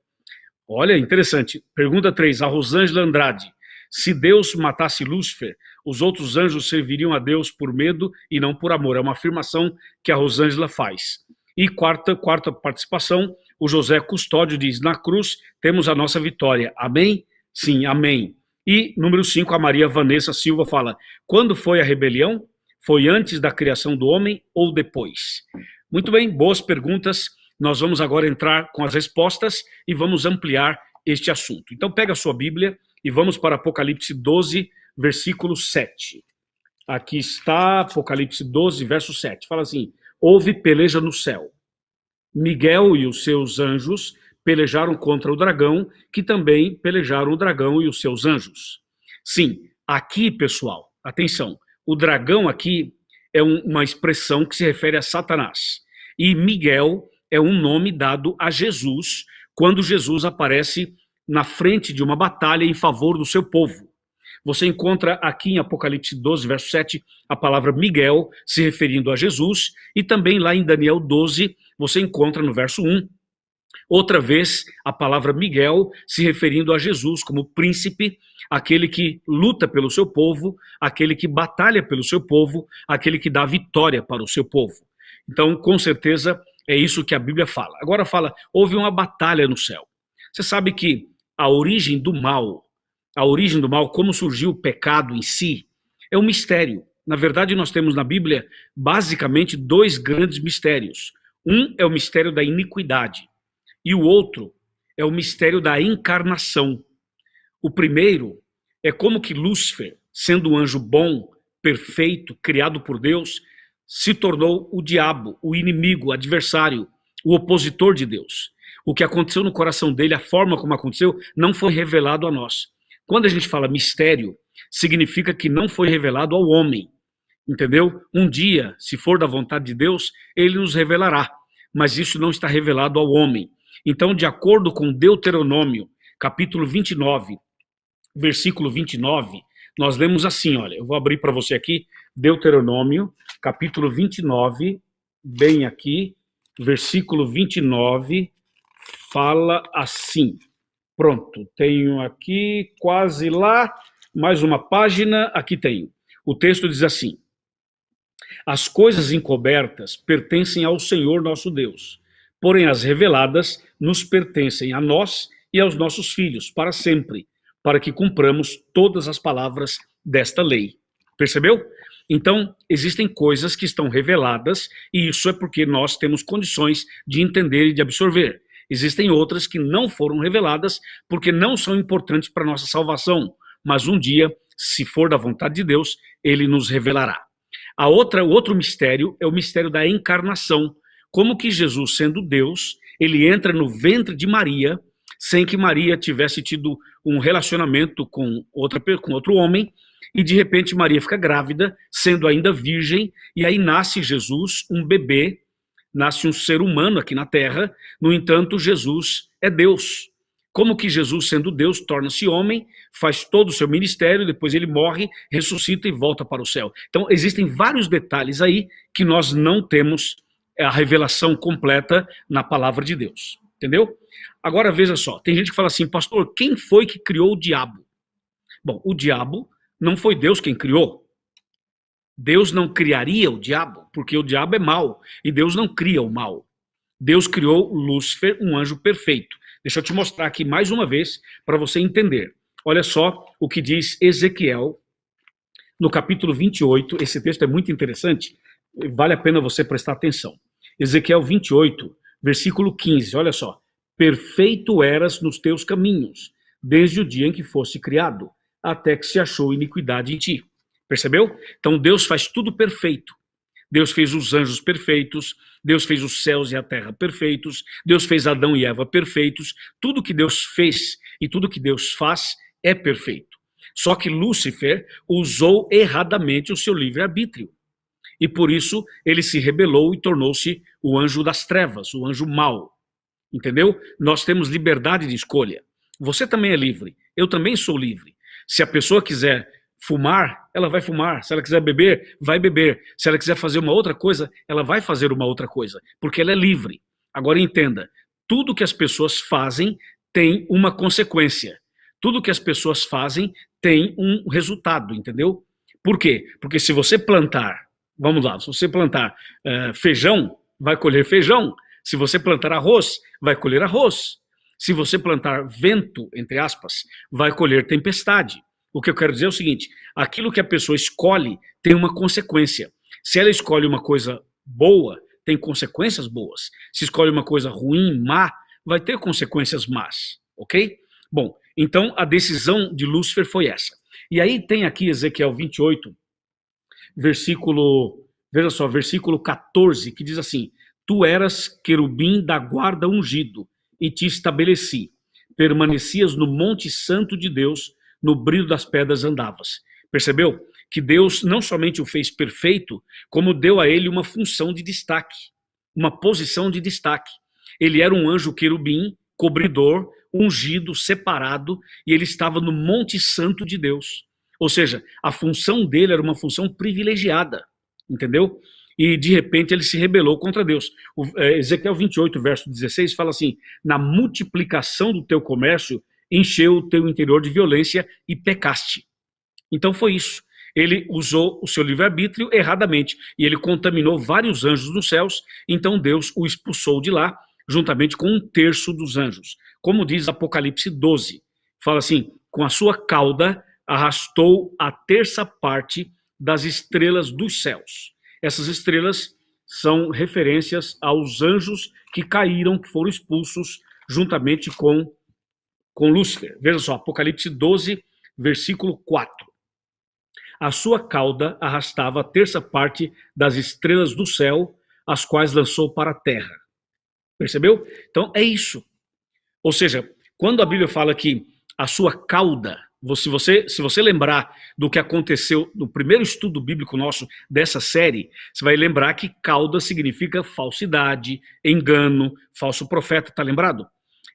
Olha, interessante. Pergunta 3, a Rosângela Andrade. Se Deus matasse Lúcifer, os outros anjos serviriam a Deus por medo e não por amor. É uma afirmação que a Rosângela faz. E quarta participação, o José Custódio diz: na cruz temos a nossa vitória. Amém? Sim, amém. E número 5, a Maria Vanessa Silva fala: quando foi a rebelião? Foi antes da criação do homem ou depois? Muito bem, boas perguntas. Nós vamos agora entrar com as respostas e vamos ampliar este assunto. Então pega a sua Bíblia e vamos para Apocalipse 12, versículo 7. Aqui está Apocalipse 12, verso 7. Fala assim: houve peleja no céu. Miguel e os seus anjos pelejaram contra o dragão, que também pelejaram o dragão e os seus anjos. Sim, aqui, pessoal, atenção, o dragão aqui é uma expressão que se refere a Satanás. E Miguel é um nome dado a Jesus quando Jesus aparece na frente de uma batalha em favor do seu povo. Você encontra aqui em Apocalipse 12, verso 7, a palavra Miguel se referindo a Jesus, e também lá em Daniel 12, você encontra no verso 1, outra vez a palavra Miguel se referindo a Jesus como príncipe, aquele que luta pelo seu povo, aquele que batalha pelo seu povo, aquele que dá vitória para o seu povo. Então, com certeza, é isso que a Bíblia fala. Agora fala, houve uma batalha no céu. Você sabe que a origem do mal, como surgiu o pecado em si, é um mistério. Na verdade, nós temos na Bíblia, basicamente, 2 grandes mistérios. Um é o mistério da iniquidade e o outro é o mistério da encarnação. O primeiro é como que Lúcifer, sendo um anjo bom, perfeito, criado por Deus, se tornou o diabo, o inimigo, o adversário, o opositor de Deus. O que aconteceu no coração dele, a forma como aconteceu, não foi revelado a nós. Quando a gente fala mistério, significa que não foi revelado ao homem, entendeu? Um dia, se for da vontade de Deus, ele nos revelará, mas isso não está revelado ao homem. Então, de acordo com Deuteronômio, capítulo 29, versículo 29, nós lemos assim, olha, eu vou abrir para você aqui, Deuteronômio, capítulo 29, bem aqui, versículo 29, fala assim. Pronto, tenho aqui, quase lá, mais uma página, aqui tenho. O texto diz assim: as coisas encobertas pertencem ao Senhor nosso Deus, porém as reveladas nos pertencem a nós e aos nossos filhos, para sempre, para que cumpramos todas as palavras desta lei. Percebeu? Então, existem coisas que estão reveladas, e isso é porque nós temos condições de entender e de absorver. Existem outras que não foram reveladas porque não são importantes para a nossa salvação, mas um dia, se for da vontade de Deus, ele nos revelará. O outro mistério é o mistério da encarnação. Como que Jesus, sendo Deus, ele entra no ventre de Maria, sem que Maria tivesse tido um relacionamento com outro homem, e de repente Maria fica grávida, sendo ainda virgem, e aí nasce Jesus, um bebê, nasce um ser humano aqui na Terra. No entanto, Jesus é Deus. Como que Jesus, sendo Deus, torna-se homem, faz todo o seu ministério, depois ele morre, ressuscita e volta para o céu. Então, existem vários detalhes aí que nós não temos a revelação completa na palavra de Deus. Entendeu? Agora, veja só, tem gente que fala assim, pastor, quem foi que criou o diabo? Bom, o diabo não foi Deus quem criou. Deus não criaria o diabo, porque o diabo é mau, e Deus não cria o mal. Deus criou Lúcifer, um anjo perfeito. Deixa eu te mostrar aqui mais uma vez para você entender. Olha só o que diz Ezequiel, no capítulo 28. Esse texto é muito interessante, vale a pena você prestar atenção. Ezequiel 28, versículo 15, olha só. Perfeito eras nos teus caminhos, desde o dia em que foste criado, até que se achou iniquidade em ti. Percebeu? Então Deus faz tudo perfeito. Deus fez os anjos perfeitos, Deus fez os céus e a terra perfeitos, Deus fez Adão e Eva perfeitos. Tudo que Deus fez e tudo que Deus faz é perfeito. Só que Lúcifer usou erradamente o seu livre-arbítrio. E por isso ele se rebelou e tornou-se o anjo das trevas, o anjo mau. Entendeu? Nós temos liberdade de escolha. Você também é livre, eu também sou livre. Se a pessoa quiser fumar, ela vai fumar. Se ela quiser beber, vai beber. Se ela quiser fazer uma outra coisa, ela vai fazer uma outra coisa, porque ela é livre. Agora entenda, tudo que as pessoas fazem tem uma consequência. Tudo que as pessoas fazem tem um resultado, entendeu? Por quê? Porque se você plantar, vamos lá, se você plantar feijão, vai colher feijão. Se você plantar arroz, vai colher arroz. Se você plantar vento, entre aspas, vai colher tempestade. O que eu quero dizer é o seguinte, aquilo que a pessoa escolhe tem uma consequência. Se ela escolhe uma coisa boa, tem consequências boas. Se escolhe uma coisa ruim, má, vai ter consequências más, ok? Bom, então a decisão de Lúcifer foi essa. E aí tem aqui Ezequiel 28, versículo 14, que diz assim, tu eras querubim da guarda ungido, e te estabeleci. Permanecias no monte santo de Deus, no brilho das pedras andavas. Percebeu? Que Deus não somente o fez perfeito, como deu a ele uma função de destaque, uma posição de destaque. Ele era um anjo querubim, cobridor, ungido, separado, e ele estava no monte santo de Deus. Ou seja, a função dele era uma função privilegiada, entendeu? E de repente ele se rebelou contra Deus. Ezequiel 28, verso 16, fala assim, na multiplicação do teu comércio, encheu o teu interior de violência e pecaste. Então foi isso. Ele usou o seu livre-arbítrio erradamente e ele contaminou vários anjos dos céus, então Deus o expulsou de lá, juntamente com um terço dos anjos. Como diz Apocalipse 12, fala assim, com a sua cauda arrastou a terça parte das estrelas dos céus. Essas estrelas são referências aos anjos que caíram, que foram expulsos juntamente com Lúcifer. Veja só, Apocalipse 12, versículo 4. A sua cauda arrastava a terça parte das estrelas do céu, as quais lançou para a terra. Percebeu? Então é isso. Ou seja, quando a Bíblia fala que a sua cauda, se você lembrar do que aconteceu no primeiro estudo bíblico nosso dessa série, você vai lembrar que cauda significa falsidade, engano, falso profeta, tá lembrado?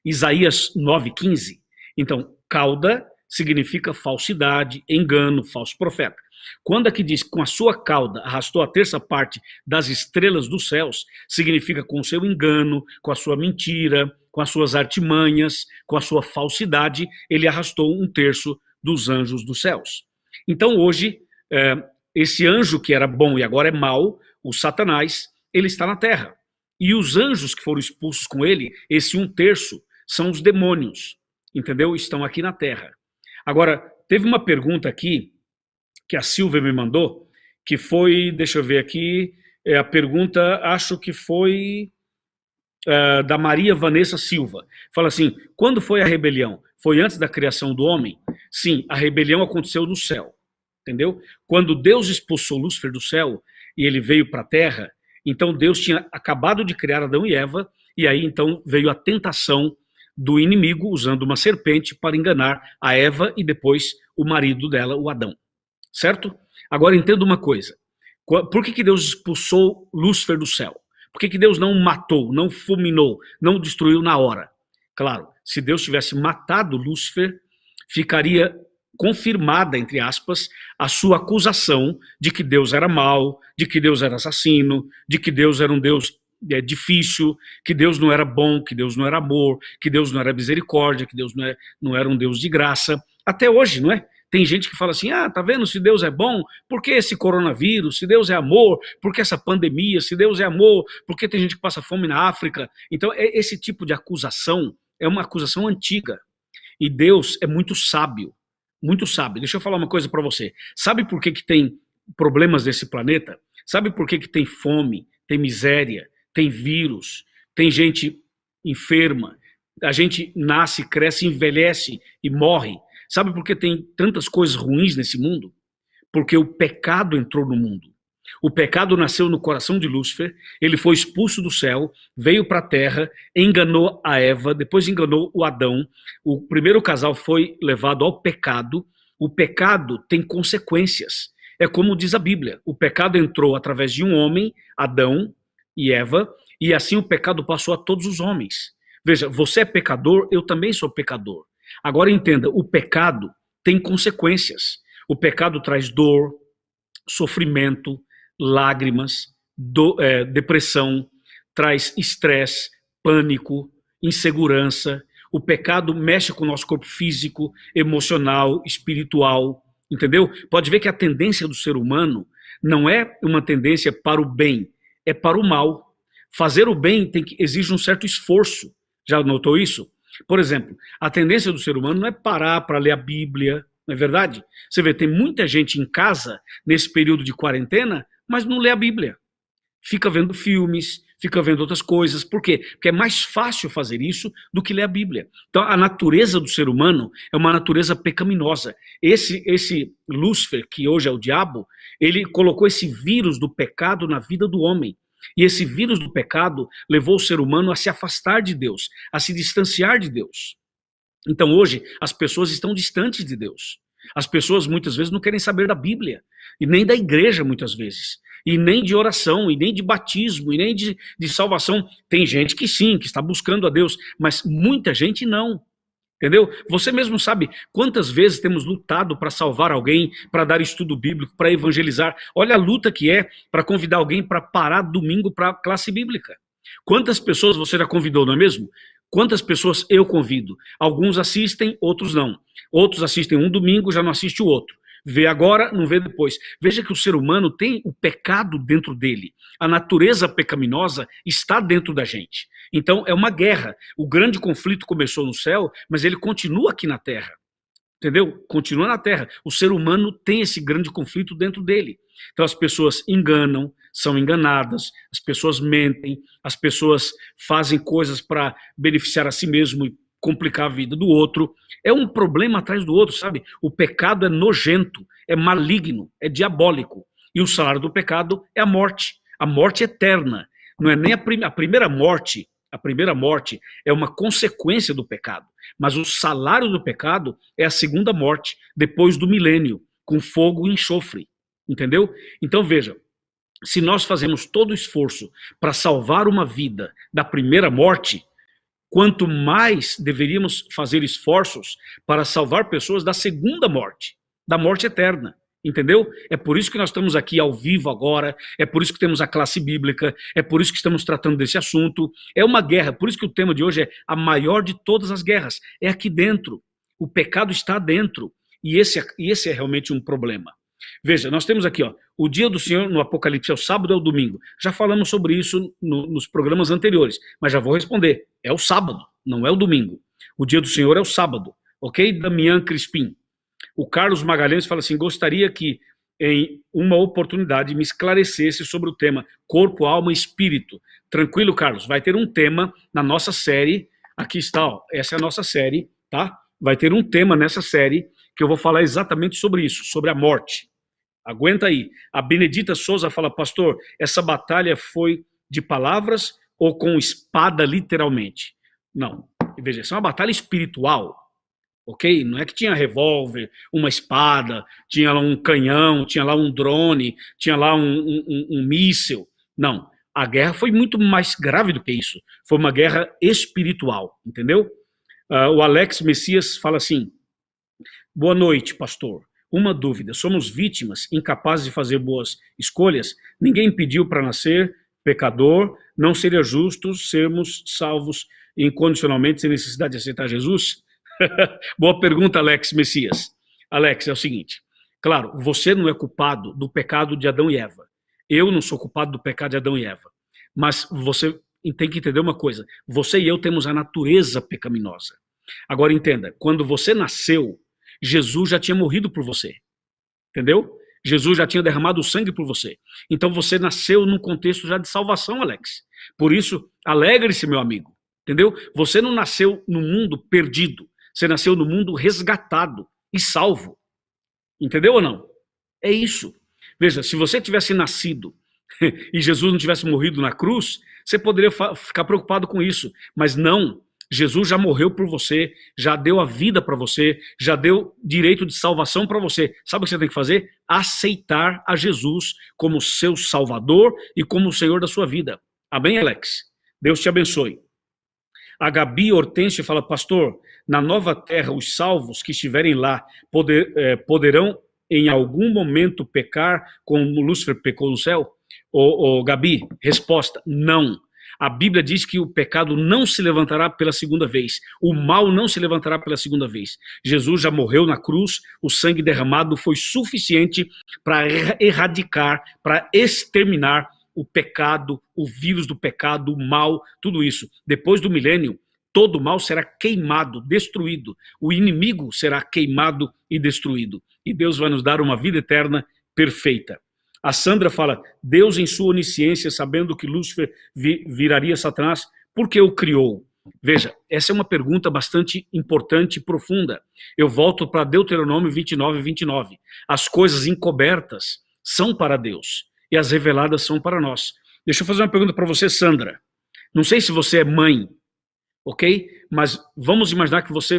Isaías 9,15. Então, cauda significa falsidade, engano, falso profeta. Quando aqui diz com a sua cauda arrastou a terça parte das estrelas dos céus, significa com o seu engano, com a sua mentira, com as suas artimanhas, com a sua falsidade, ele arrastou um terço dos anjos dos céus. Então hoje, esse anjo que era bom e agora é mau, o Satanás, ele está na terra. E os anjos que foram expulsos com ele, esse um terço, são os demônios, entendeu? Estão aqui na terra. Agora, teve uma pergunta aqui, que a Silvia me mandou, que foi, deixa eu ver aqui, a pergunta, acho que foi da Maria Vanessa Silva. Fala assim, quando foi a rebelião? Foi antes da criação do homem? Sim, a rebelião aconteceu no céu, entendeu? Quando Deus expulsou Lúcifer do céu e ele veio para a terra, então Deus tinha acabado de criar Adão e Eva, e aí então veio a tentação do inimigo usando uma serpente para enganar a Eva e depois o marido dela, o Adão. Certo? Agora entenda uma coisa. Por que Deus expulsou Lúcifer do céu? Por que Deus não matou, não fulminou, não destruiu na hora? Claro, se Deus tivesse matado Lúcifer, ficaria confirmada, entre aspas, a sua acusação de que Deus era mau, de que Deus era assassino, de que Deus era um Deus difícil, que Deus não era bom, que Deus não era amor, que Deus não era misericórdia, que Deus não era um Deus de graça. Até hoje, não é? Tem gente que fala assim, tá vendo, se Deus é bom, por que esse coronavírus? Se Deus é amor, por que essa pandemia? Se Deus é amor, por que tem gente que passa fome na África? Então, esse tipo de acusação é uma acusação antiga. E Deus é muito sábio, muito sábio. Deixa eu falar uma coisa para você. Sabe por que tem problemas nesse planeta? Sabe por que tem fome, tem miséria, tem vírus, tem gente enferma, a gente nasce, cresce, envelhece e morre? Sabe por que tem tantas coisas ruins nesse mundo? Porque o pecado entrou no mundo. O pecado nasceu no coração de Lúcifer, ele foi expulso do céu, veio para a terra, enganou a Eva, depois enganou o Adão. O primeiro casal foi levado ao pecado. O pecado tem consequências. É como diz a Bíblia, o pecado entrou através de um homem, Adão e Eva, e assim o pecado passou a todos os homens. Veja, você é pecador, eu também sou pecador. Agora entenda, o pecado tem consequências. O pecado traz dor, sofrimento, lágrimas, depressão, traz estresse, pânico, insegurança. O pecado mexe com o nosso corpo físico, emocional, espiritual, entendeu? Pode ver que a tendência do ser humano não é uma tendência para o bem, é para o mal. Fazer o bem exige um certo esforço. Já notou isso? Por exemplo, a tendência do ser humano não é parar para ler a Bíblia, não é verdade? Você vê, tem muita gente em casa, nesse período de quarentena, mas não lê a Bíblia. Fica vendo filmes, fica vendo outras coisas. Por quê? Porque é mais fácil fazer isso do que ler a Bíblia. Então, a natureza do ser humano é uma natureza pecaminosa. Esse Lúcifer, que hoje é o diabo, ele colocou esse vírus do pecado na vida do homem. E esse vírus do pecado levou o ser humano a se afastar de Deus, a se distanciar de Deus. Então hoje as pessoas estão distantes de Deus. As pessoas muitas vezes não querem saber da Bíblia, e nem da igreja muitas vezes, e nem de oração, e nem de batismo, e nem de salvação. Tem gente que sim, que está buscando a Deus, mas muita gente não. Entendeu? Você mesmo sabe quantas vezes temos lutado para salvar alguém, para dar estudo bíblico, para evangelizar. Olha a luta que é para convidar alguém para parar domingo para a classe bíblica. Quantas pessoas você já convidou, não é mesmo? Quantas pessoas eu convido? Alguns assistem, outros não. Outros assistem um domingo, já não assiste o outro. Vê agora, não vê depois. Veja que o ser humano tem o pecado dentro dele. A natureza pecaminosa está dentro da gente. Então é uma guerra. O grande conflito começou no céu, mas ele continua aqui na terra. Entendeu? Continua na terra. O ser humano tem esse grande conflito dentro dele. Então as pessoas enganam, são enganadas, as pessoas mentem, as pessoas fazem coisas para beneficiar a si mesmo e complicar a vida do outro. É um problema atrás do outro, sabe? O pecado é nojento, é maligno, é diabólico. E o salário do pecado é a morte eterna. Não é nem a primeira morte. A primeira morte é uma consequência do pecado. Mas o salário do pecado é a segunda morte, depois do milênio, com fogo e enxofre. Entendeu? Então veja, se nós fazemos todo o esforço para salvar uma vida da primeira morte, quanto mais deveríamos fazer esforços para salvar pessoas da segunda morte, da morte eterna. Entendeu? É por isso que nós estamos aqui ao vivo agora, é por isso que temos a classe bíblica, é por isso que estamos tratando desse assunto. É uma guerra, por isso que o tema de hoje é a maior de todas as guerras. É aqui dentro. O pecado está dentro. E esse é realmente um problema. Veja, nós temos aqui, o dia do Senhor no Apocalipse é o sábado ou o domingo. Já falamos sobre isso nos programas anteriores, mas já vou responder. É o sábado, não é o domingo. O dia do Senhor é o sábado, ok? Damian Crispim. O Carlos Magalhães fala assim, gostaria que em uma oportunidade me esclarecesse sobre o tema corpo, alma e espírito. Tranquilo, Carlos, vai ter um tema na nossa série, aqui está, essa é a nossa série, tá? Vai ter um tema nessa série que eu vou falar exatamente sobre isso, sobre a morte. Aguenta aí. A Benedita Souza fala, pastor, essa batalha foi de palavras ou com espada literalmente? Não, veja, essa é uma batalha espiritual. Ok? Não é que tinha revólver, uma espada, tinha lá um canhão, tinha lá um drone, tinha lá um míssil. Não. A guerra foi muito mais grave do que isso. Foi uma guerra espiritual, entendeu? O Alex Messias fala assim, boa noite, pastor. Uma dúvida, somos vítimas, incapazes de fazer boas escolhas? Ninguém pediu para nascer pecador, não seria justo sermos salvos incondicionalmente sem necessidade de aceitar Jesus? Boa pergunta, Alex Messias. Alex, é o seguinte, claro, você não é culpado do pecado de Adão e Eva. Eu não sou culpado do pecado de Adão e Eva. Mas você tem que entender uma coisa, você e eu temos a natureza pecaminosa. Agora entenda, quando você nasceu, Jesus já tinha morrido por você, entendeu? Jesus já tinha derramado o sangue por você. Então você nasceu num contexto já de salvação, Alex. Por isso, alegre-se, meu amigo, entendeu? Você não nasceu no mundo perdido, você nasceu no mundo resgatado e salvo. Entendeu ou não? É isso. Veja, se você tivesse nascido e Jesus não tivesse morrido na cruz, você poderia ficar preocupado com isso. Mas não, Jesus já morreu por você, já deu a vida para você, já deu direito de salvação para você. Sabe o que você tem que fazer? Aceitar a Jesus como seu Salvador e como o Senhor da sua vida. Amém, Alex? Deus te abençoe. A Gabi Hortêncio fala, pastor, na nova terra os salvos que estiverem lá poderão em algum momento pecar como Lúcifer pecou no céu? Gabi, resposta, não. A Bíblia diz que o pecado não se levantará pela segunda vez. O mal não se levantará pela segunda vez. Jesus já morreu na cruz, o sangue derramado foi suficiente para erradicar, para exterminar o pecado, o vírus do pecado, o mal, tudo isso. Depois do milênio, todo o mal será queimado, destruído. O inimigo será queimado e destruído. E Deus vai nos dar uma vida eterna perfeita. A Sandra fala, Deus em sua onisciência, sabendo que Lúcifer viraria Satanás, por que o criou? Veja, essa é uma pergunta bastante importante e profunda. Eu volto para Deuteronômio 29, 29. As coisas encobertas são para Deus e as reveladas são para nós. Deixa eu fazer uma pergunta para você, Sandra. Não sei se você é mãe, ok? Mas vamos imaginar que você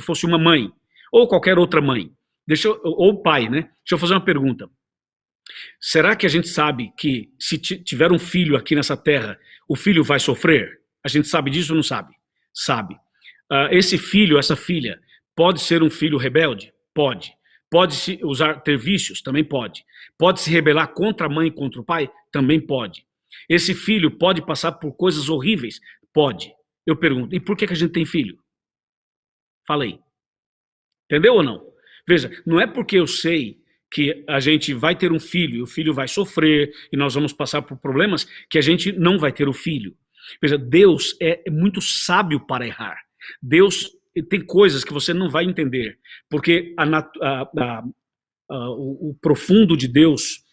fosse uma mãe, ou qualquer outra mãe, ou pai, né? Deixa eu fazer uma pergunta. Será que a gente sabe que se tiver um filho aqui nessa terra, o filho vai sofrer? A gente sabe disso ou não sabe? Sabe. Esse filho, essa filha, pode ser um filho rebelde? Pode. Pode ter vícios? Também pode. Pode se rebelar contra a mãe e contra o pai? Também pode. Esse filho pode passar por coisas horríveis? Pode. Eu pergunto, e por que a gente tem filho? Falei. Entendeu ou não? Veja, não é porque eu sei que a gente vai ter um filho e o filho vai sofrer e nós vamos passar por problemas que a gente não vai ter o filho. Veja, Deus é muito sábio para errar. Deus tem coisas que você não vai entender, porque o profundo de Deus,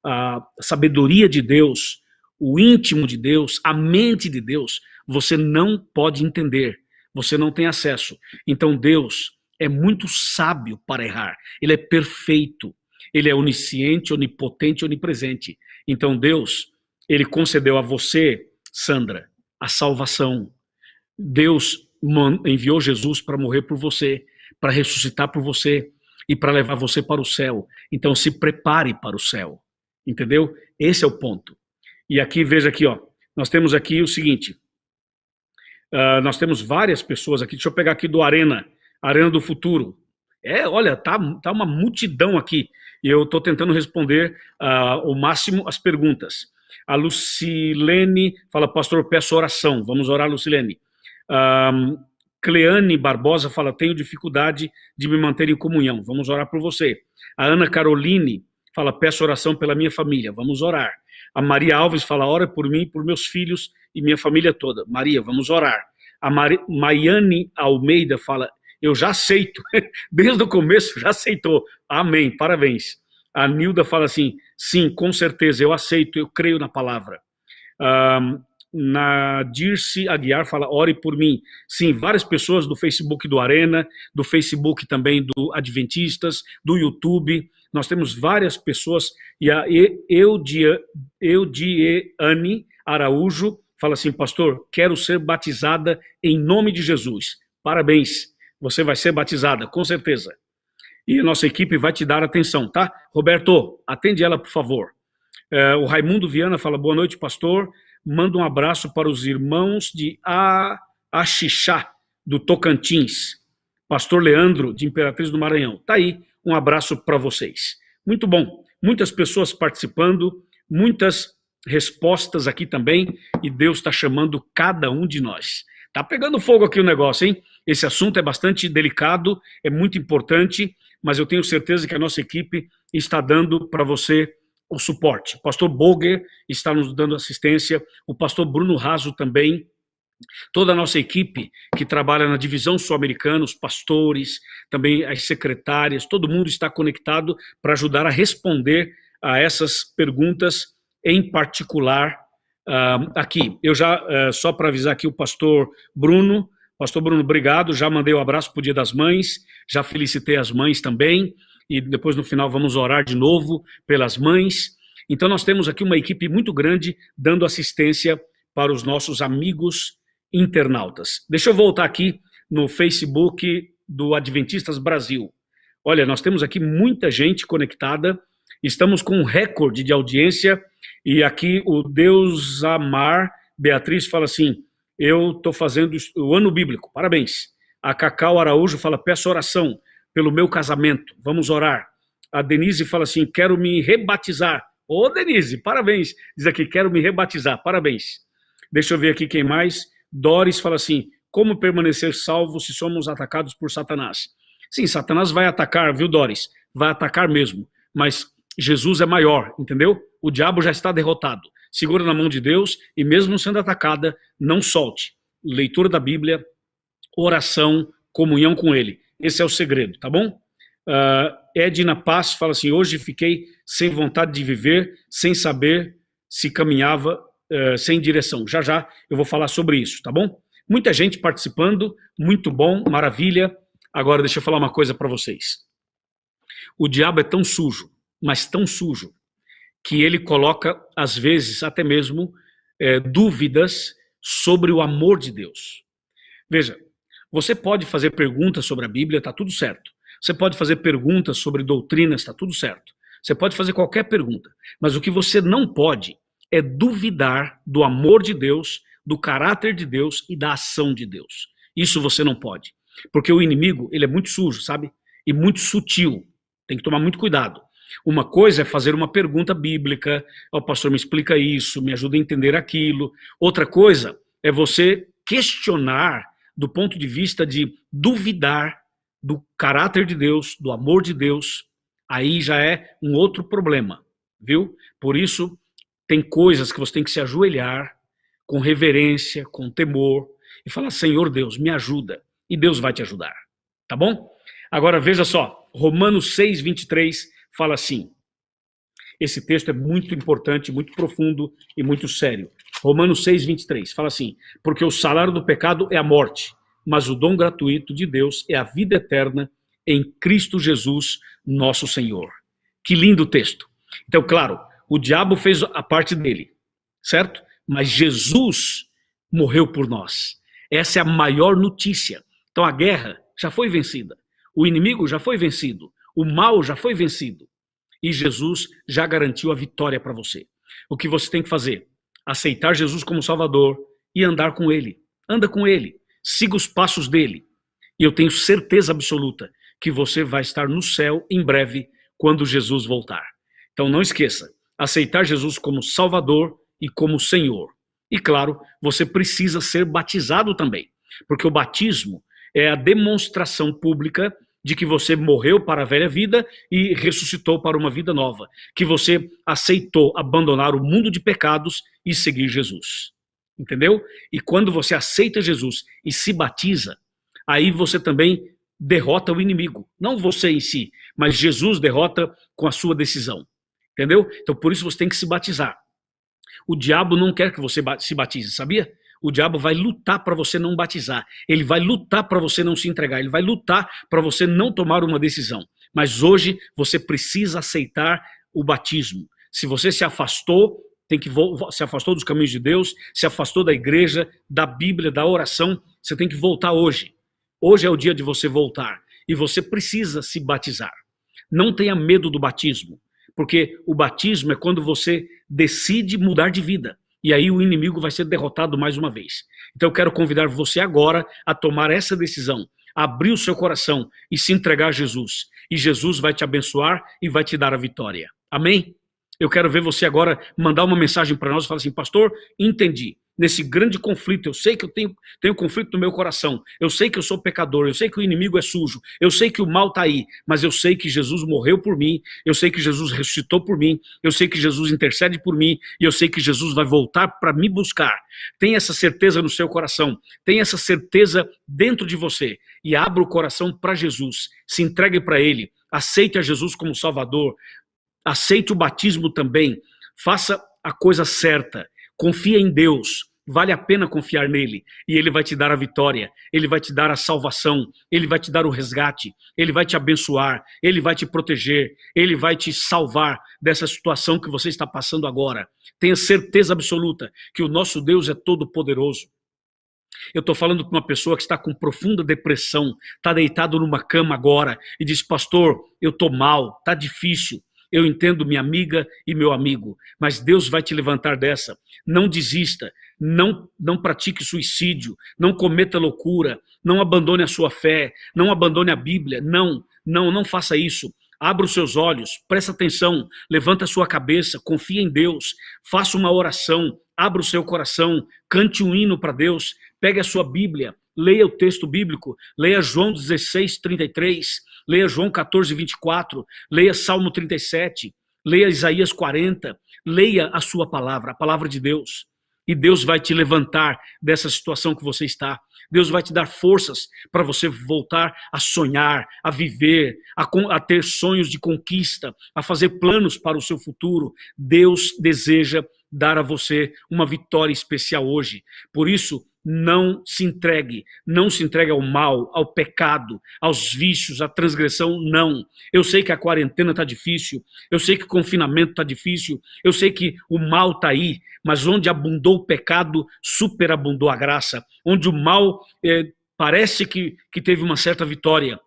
a sabedoria de Deus, o íntimo de Deus, a mente de Deus, você não pode entender, você não tem acesso. Então Deus é muito sábio para errar, ele é perfeito, ele é onisciente, onipotente, onipresente. Então Deus, ele concedeu a você, Sandra, a salvação. Deus enviou Jesus para morrer por você, para ressuscitar por você e para levar você para o céu. Então se prepare para o céu, entendeu? Esse é o ponto. E aqui, veja aqui, ó, nós temos aqui o seguinte, nós temos várias pessoas aqui, deixa eu pegar aqui do Arena do Futuro. Olha, tá uma multidão aqui, e eu estou tentando responder ao máximo as perguntas. A Lucilene fala, pastor, peço oração. Vamos orar, Lucilene. Cleane Barbosa fala, tenho dificuldade de me manter em comunhão. Vamos orar por você. A Ana Caroline fala, peço oração pela minha família. Vamos orar. A Maria Alves fala, ora por mim, por meus filhos e minha família toda. Maria, vamos orar. A Maiane Almeida fala, eu já aceito. Desde o começo já aceitou. Amém, parabéns. A Nilda fala assim, sim, com certeza, eu aceito, eu creio na palavra. Nadirce Aguiar fala, ore por mim. Sim, várias pessoas do Facebook do Arena, do Facebook também do Adventistas, do YouTube, nós temos várias pessoas, e a Eudiane Araújo fala assim, pastor, quero ser batizada em nome de Jesus. Parabéns, você vai ser batizada, com certeza. E a nossa equipe vai te dar atenção, tá? Roberto, atende ela, por favor. O Raimundo Viana fala, boa noite, pastor. Manda um abraço para os irmãos de Axixá, do Tocantins. Pastor Leandro, de Imperatriz do Maranhão. Tá aí, um abraço para vocês. Muito bom. Muitas pessoas participando, muitas respostas aqui também, e Deus está chamando cada um de nós. Tá pegando fogo aqui o negócio, hein? Esse assunto é bastante delicado, é muito importante, mas eu tenho certeza que a nossa equipe está dando para você o suporte. O pastor Boger está nos dando assistência, o pastor Bruno Raso também, toda a nossa equipe que trabalha na divisão sul-americana, os pastores, também as secretárias, todo mundo está conectado para ajudar a responder a essas perguntas em particular aqui. Eu já, só para avisar aqui o pastor Bruno, obrigado, já mandei um abraço para o Dia das Mães, já felicitei as mães também, e depois no final vamos orar de novo pelas mães. Então nós temos aqui uma equipe muito grande dando assistência para os nossos amigos internautas. Deixa eu voltar aqui no Facebook do Adventistas Brasil. Olha, nós temos aqui muita gente conectada, estamos com um recorde de audiência, e aqui o Deus Amar, Beatriz fala assim, eu estou fazendo o ano bíblico, parabéns. A Cacau Araújo fala, peço oração pelo meu casamento, vamos orar. A Denise fala assim, quero me rebatizar. Ô Denise, parabéns. Diz aqui, quero me rebatizar, parabéns. Deixa eu ver aqui quem mais. Doris fala assim, como permanecer salvo se somos atacados por Satanás? Sim, Satanás vai atacar, viu Doris? Vai atacar mesmo, mas Jesus é maior, entendeu? O diabo já está derrotado. Segura na mão de Deus e mesmo sendo atacada, não solte. Leitura da Bíblia, oração, comunhão com Ele. Esse é o segredo, tá bom? Edna Paz fala assim, hoje fiquei sem vontade de viver, sem saber se caminhava sem direção. Já já eu vou falar sobre isso, tá bom? Muita gente participando, muito bom, maravilha. Agora deixa eu falar uma coisa para vocês. O diabo é tão sujo, mas tão sujo, que ele coloca, às vezes, até mesmo dúvidas sobre o amor de Deus. Veja, você pode fazer perguntas sobre a Bíblia, está tudo certo. Você pode fazer perguntas sobre doutrinas, está tudo certo. Você pode fazer qualquer pergunta, mas o que você não pode é duvidar do amor de Deus, do caráter de Deus e da ação de Deus. Isso você não pode, porque o inimigo, ele é muito sujo, sabe? E muito sutil, tem que tomar muito cuidado. Uma coisa é fazer uma pergunta bíblica, o pastor me explica isso, me ajuda a entender aquilo. Outra coisa é você questionar do ponto de vista de duvidar do caráter de Deus, do amor de Deus. Aí já é um outro problema, viu? Por isso, tem coisas que você tem que se ajoelhar com reverência, com temor e falar, Senhor Deus, me ajuda. E Deus vai te ajudar, tá bom? Agora veja só, Romanos 6:23 fala assim, esse texto é muito importante, muito profundo e muito sério. Romanos 6:23 fala assim, porque o salário do pecado é a morte, mas o dom gratuito de Deus é a vida eterna em Cristo Jesus, nosso Senhor. Que lindo texto. Então, claro, o diabo fez a parte dele, certo? Mas Jesus morreu por nós. Essa é a maior notícia. Então a guerra já foi vencida. O inimigo já foi vencido. O mal já foi vencido. E Jesus já garantiu a vitória para você. O que você tem que fazer? Aceitar Jesus como Salvador e andar com Ele. Anda com Ele. Siga os passos dele. E eu tenho certeza absoluta que você vai estar no céu em breve, quando Jesus voltar. Então não esqueça, aceitar Jesus como Salvador e como Senhor. E claro, você precisa ser batizado também, porque o batismo é a demonstração pública de que você morreu para a velha vida e ressuscitou para uma vida nova, que você aceitou abandonar o mundo de pecados e seguir Jesus. Entendeu? E quando você aceita Jesus e se batiza, aí você também derrota o inimigo. Não você em si, mas Jesus derrota com a sua decisão. Entendeu? Então por isso você tem que se batizar. O diabo não quer que você se batize, sabia? O diabo vai lutar para você não batizar. Ele vai lutar para você não se entregar. Ele vai lutar para você não tomar uma decisão. Mas hoje você precisa aceitar o batismo. Se você se afastou, se afastou dos caminhos de Deus, se afastou da igreja, da Bíblia, da oração, você tem que voltar hoje. Hoje é o dia de você voltar. E você precisa se batizar. Não tenha medo do batismo. Porque o batismo é quando você decide mudar de vida. E aí o inimigo vai ser derrotado mais uma vez. Então eu quero convidar você agora a tomar essa decisão, a abrir o seu coração e se entregar a Jesus. E Jesus vai te abençoar e vai te dar a vitória. Amém? Eu quero ver você agora mandar uma mensagem para nós e falar assim: pastor, entendi. Nesse grande conflito, eu sei que eu tenho conflito no meu coração, eu sei que eu sou pecador, eu sei que o inimigo é sujo, eu sei que o mal está aí, mas eu sei que Jesus morreu por mim, eu sei que Jesus ressuscitou por mim, eu sei que Jesus intercede por mim, e eu sei que Jesus vai voltar para me buscar. Tenha essa certeza no seu coração, tenha essa certeza dentro de você, e abra o coração para Jesus, se entregue para Ele, aceite a Jesus como Salvador, aceite o batismo também, faça a coisa certa, confia em Deus, vale a pena confiar nele, e ele vai te dar a vitória, ele vai te dar a salvação, ele vai te dar o resgate, ele vai te abençoar, ele vai te proteger, ele vai te salvar dessa situação que você está passando agora. Tenha certeza absoluta que o nosso Deus é todo poderoso. Eu estou falando para uma pessoa que está com profunda depressão, está deitado numa cama agora e diz: pastor, eu estou mal, está difícil. Eu entendo minha amiga e meu amigo, mas Deus vai te levantar dessa. Não desista, não pratique suicídio, não cometa loucura, não abandone a sua fé, não abandone a Bíblia, não faça isso. Abra os seus olhos, presta atenção, levanta a sua cabeça, confia em Deus, faça uma oração, abra o seu coração, cante um hino para Deus, pegue a sua Bíblia, leia o texto bíblico, leia João 16:33, leia João 14:24, leia Salmo 37, leia Isaías 40, leia a sua palavra, a palavra de Deus. E Deus vai te levantar dessa situação que você está. Deus vai te dar forças para você voltar a sonhar, a viver, a ter sonhos de conquista, a fazer planos para o seu futuro. Deus deseja dar a você uma vitória especial hoje. Por isso, não se entregue ao mal, ao pecado, aos vícios, à transgressão, não. Eu sei que a quarentena está difícil, eu sei que o confinamento está difícil, eu sei que o mal está aí, mas onde abundou o pecado, superabundou a graça. Onde o mal parece que teve uma certa vitória,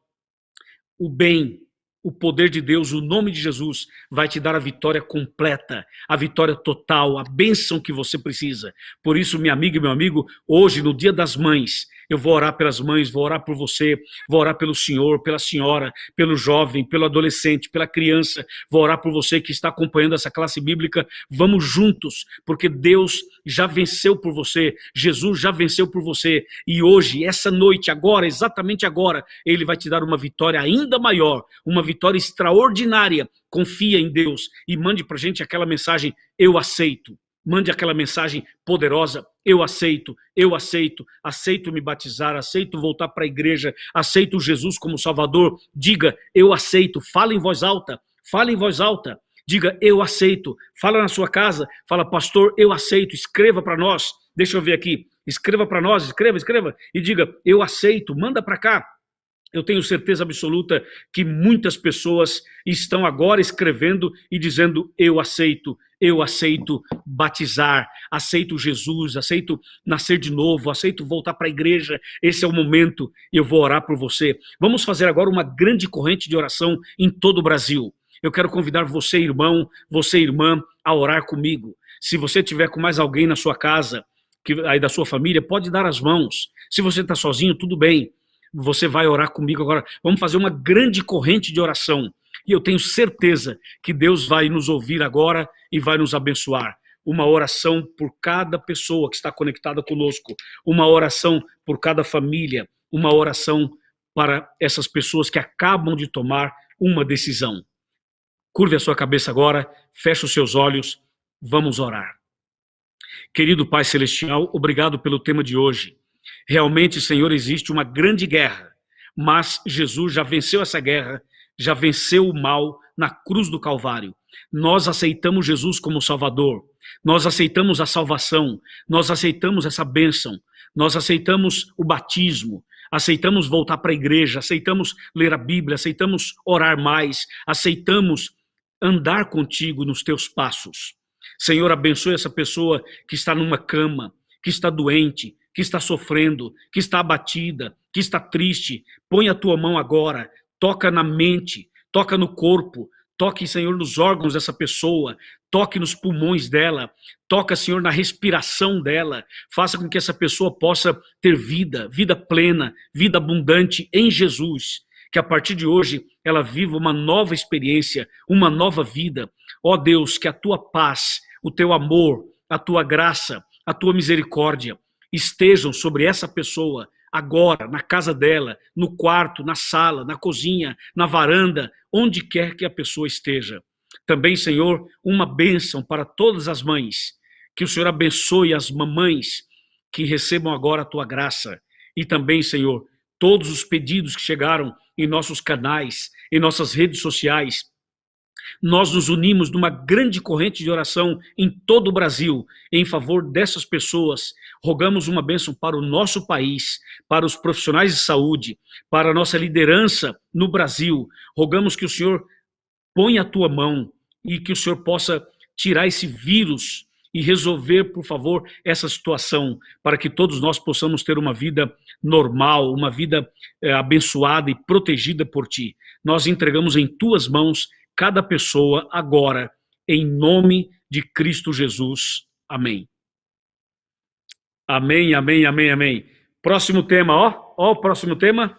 o bem, o poder de Deus, o nome de Jesus vai te dar a vitória completa, a vitória total, a bênção que você precisa. Por isso, minha amiga e meu amigo, hoje, no Dia das Mães, eu vou orar pelas mães, vou orar por você, vou orar pelo senhor, pela senhora, pelo jovem, pelo adolescente, pela criança, vou orar por você que está acompanhando essa classe bíblica. Vamos juntos, porque Deus já venceu por você, Jesus já venceu por você, e hoje, essa noite, agora, exatamente agora, Ele vai te dar uma vitória ainda maior, uma vitória extraordinária. Confia em Deus e mande pra gente aquela mensagem: eu aceito. Mande aquela mensagem poderosa: eu aceito me batizar, aceito voltar para a igreja, aceito Jesus como Salvador. Diga: eu aceito. Fala em voz alta, diga: eu aceito. Fala na sua casa, fala: pastor, eu aceito. Escreva para nós, deixa eu ver aqui, escreva para nós, escreva e diga: eu aceito. Manda para cá. Eu tenho certeza absoluta que muitas pessoas estão agora escrevendo e dizendo: eu aceito batizar, aceito Jesus, aceito nascer de novo, aceito voltar para a igreja. Esse é o momento e eu vou orar por você. Vamos fazer agora uma grande corrente de oração em todo o Brasil. Eu quero convidar você, irmão, você, irmã, a orar comigo. Se você tiver com mais alguém na sua casa, aí da sua família, pode dar as mãos. Se você está sozinho, tudo bem. Você vai orar comigo agora. Vamos fazer uma grande corrente de oração. E eu tenho certeza que Deus vai nos ouvir agora e vai nos abençoar. Uma oração por cada pessoa que está conectada conosco. Uma oração por cada família. Uma oração para essas pessoas que acabam de tomar uma decisão. Curve a sua cabeça agora, feche os seus olhos, vamos orar. Querido Pai Celestial, obrigado pelo tema de hoje. Realmente, Senhor, existe uma grande guerra, mas Jesus já venceu essa guerra, já venceu o mal na cruz do Calvário. Nós aceitamos Jesus como Salvador, nós aceitamos a salvação, nós aceitamos essa bênção, nós aceitamos o batismo, aceitamos voltar para a igreja, aceitamos ler a Bíblia, aceitamos orar mais, aceitamos andar contigo nos teus passos. Senhor, abençoe essa pessoa que está numa cama, que está doente, que está sofrendo, que está abatida, que está triste. Põe a tua mão agora, toca na mente, toca no corpo, toque, Senhor, nos órgãos dessa pessoa, toque nos pulmões dela, toca, Senhor, na respiração dela, faça com que essa pessoa possa ter vida plena, vida abundante em Jesus. que a partir de hoje ela viva uma nova experiência, uma nova vida. Ó Deus, que a tua paz, o teu amor, a tua graça, a tua misericórdia estejam sobre essa pessoa agora, na casa dela, no quarto, na sala, na cozinha, na varanda, onde quer que a pessoa esteja. Também, Senhor, uma bênção para todas as mães. Que o Senhor abençoe as mamães que recebam agora a tua graça. E também, Senhor, todos os pedidos que chegaram em nossos canais, em nossas redes sociais. Nós nos unimos numa grande corrente de oração em todo o Brasil, em favor dessas pessoas. Rogamos uma bênção para o nosso país, para os profissionais de saúde, para a nossa liderança no Brasil. Rogamos que o Senhor ponha a tua mão e que o Senhor possa tirar esse vírus e resolver, por favor, essa situação, para que todos nós possamos ter uma vida normal, uma vida abençoada e protegida por ti. Nós entregamos em tuas mãos cada pessoa agora, em nome de Cristo Jesus. Amém. Amém, amém, amém, amém. Próximo tema, ó, próximo tema,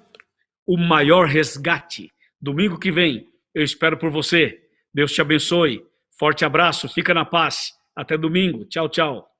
o maior resgate. Domingo que vem, eu espero por você. Deus te abençoe. Forte abraço, fica na paz. Até domingo. Tchau, tchau.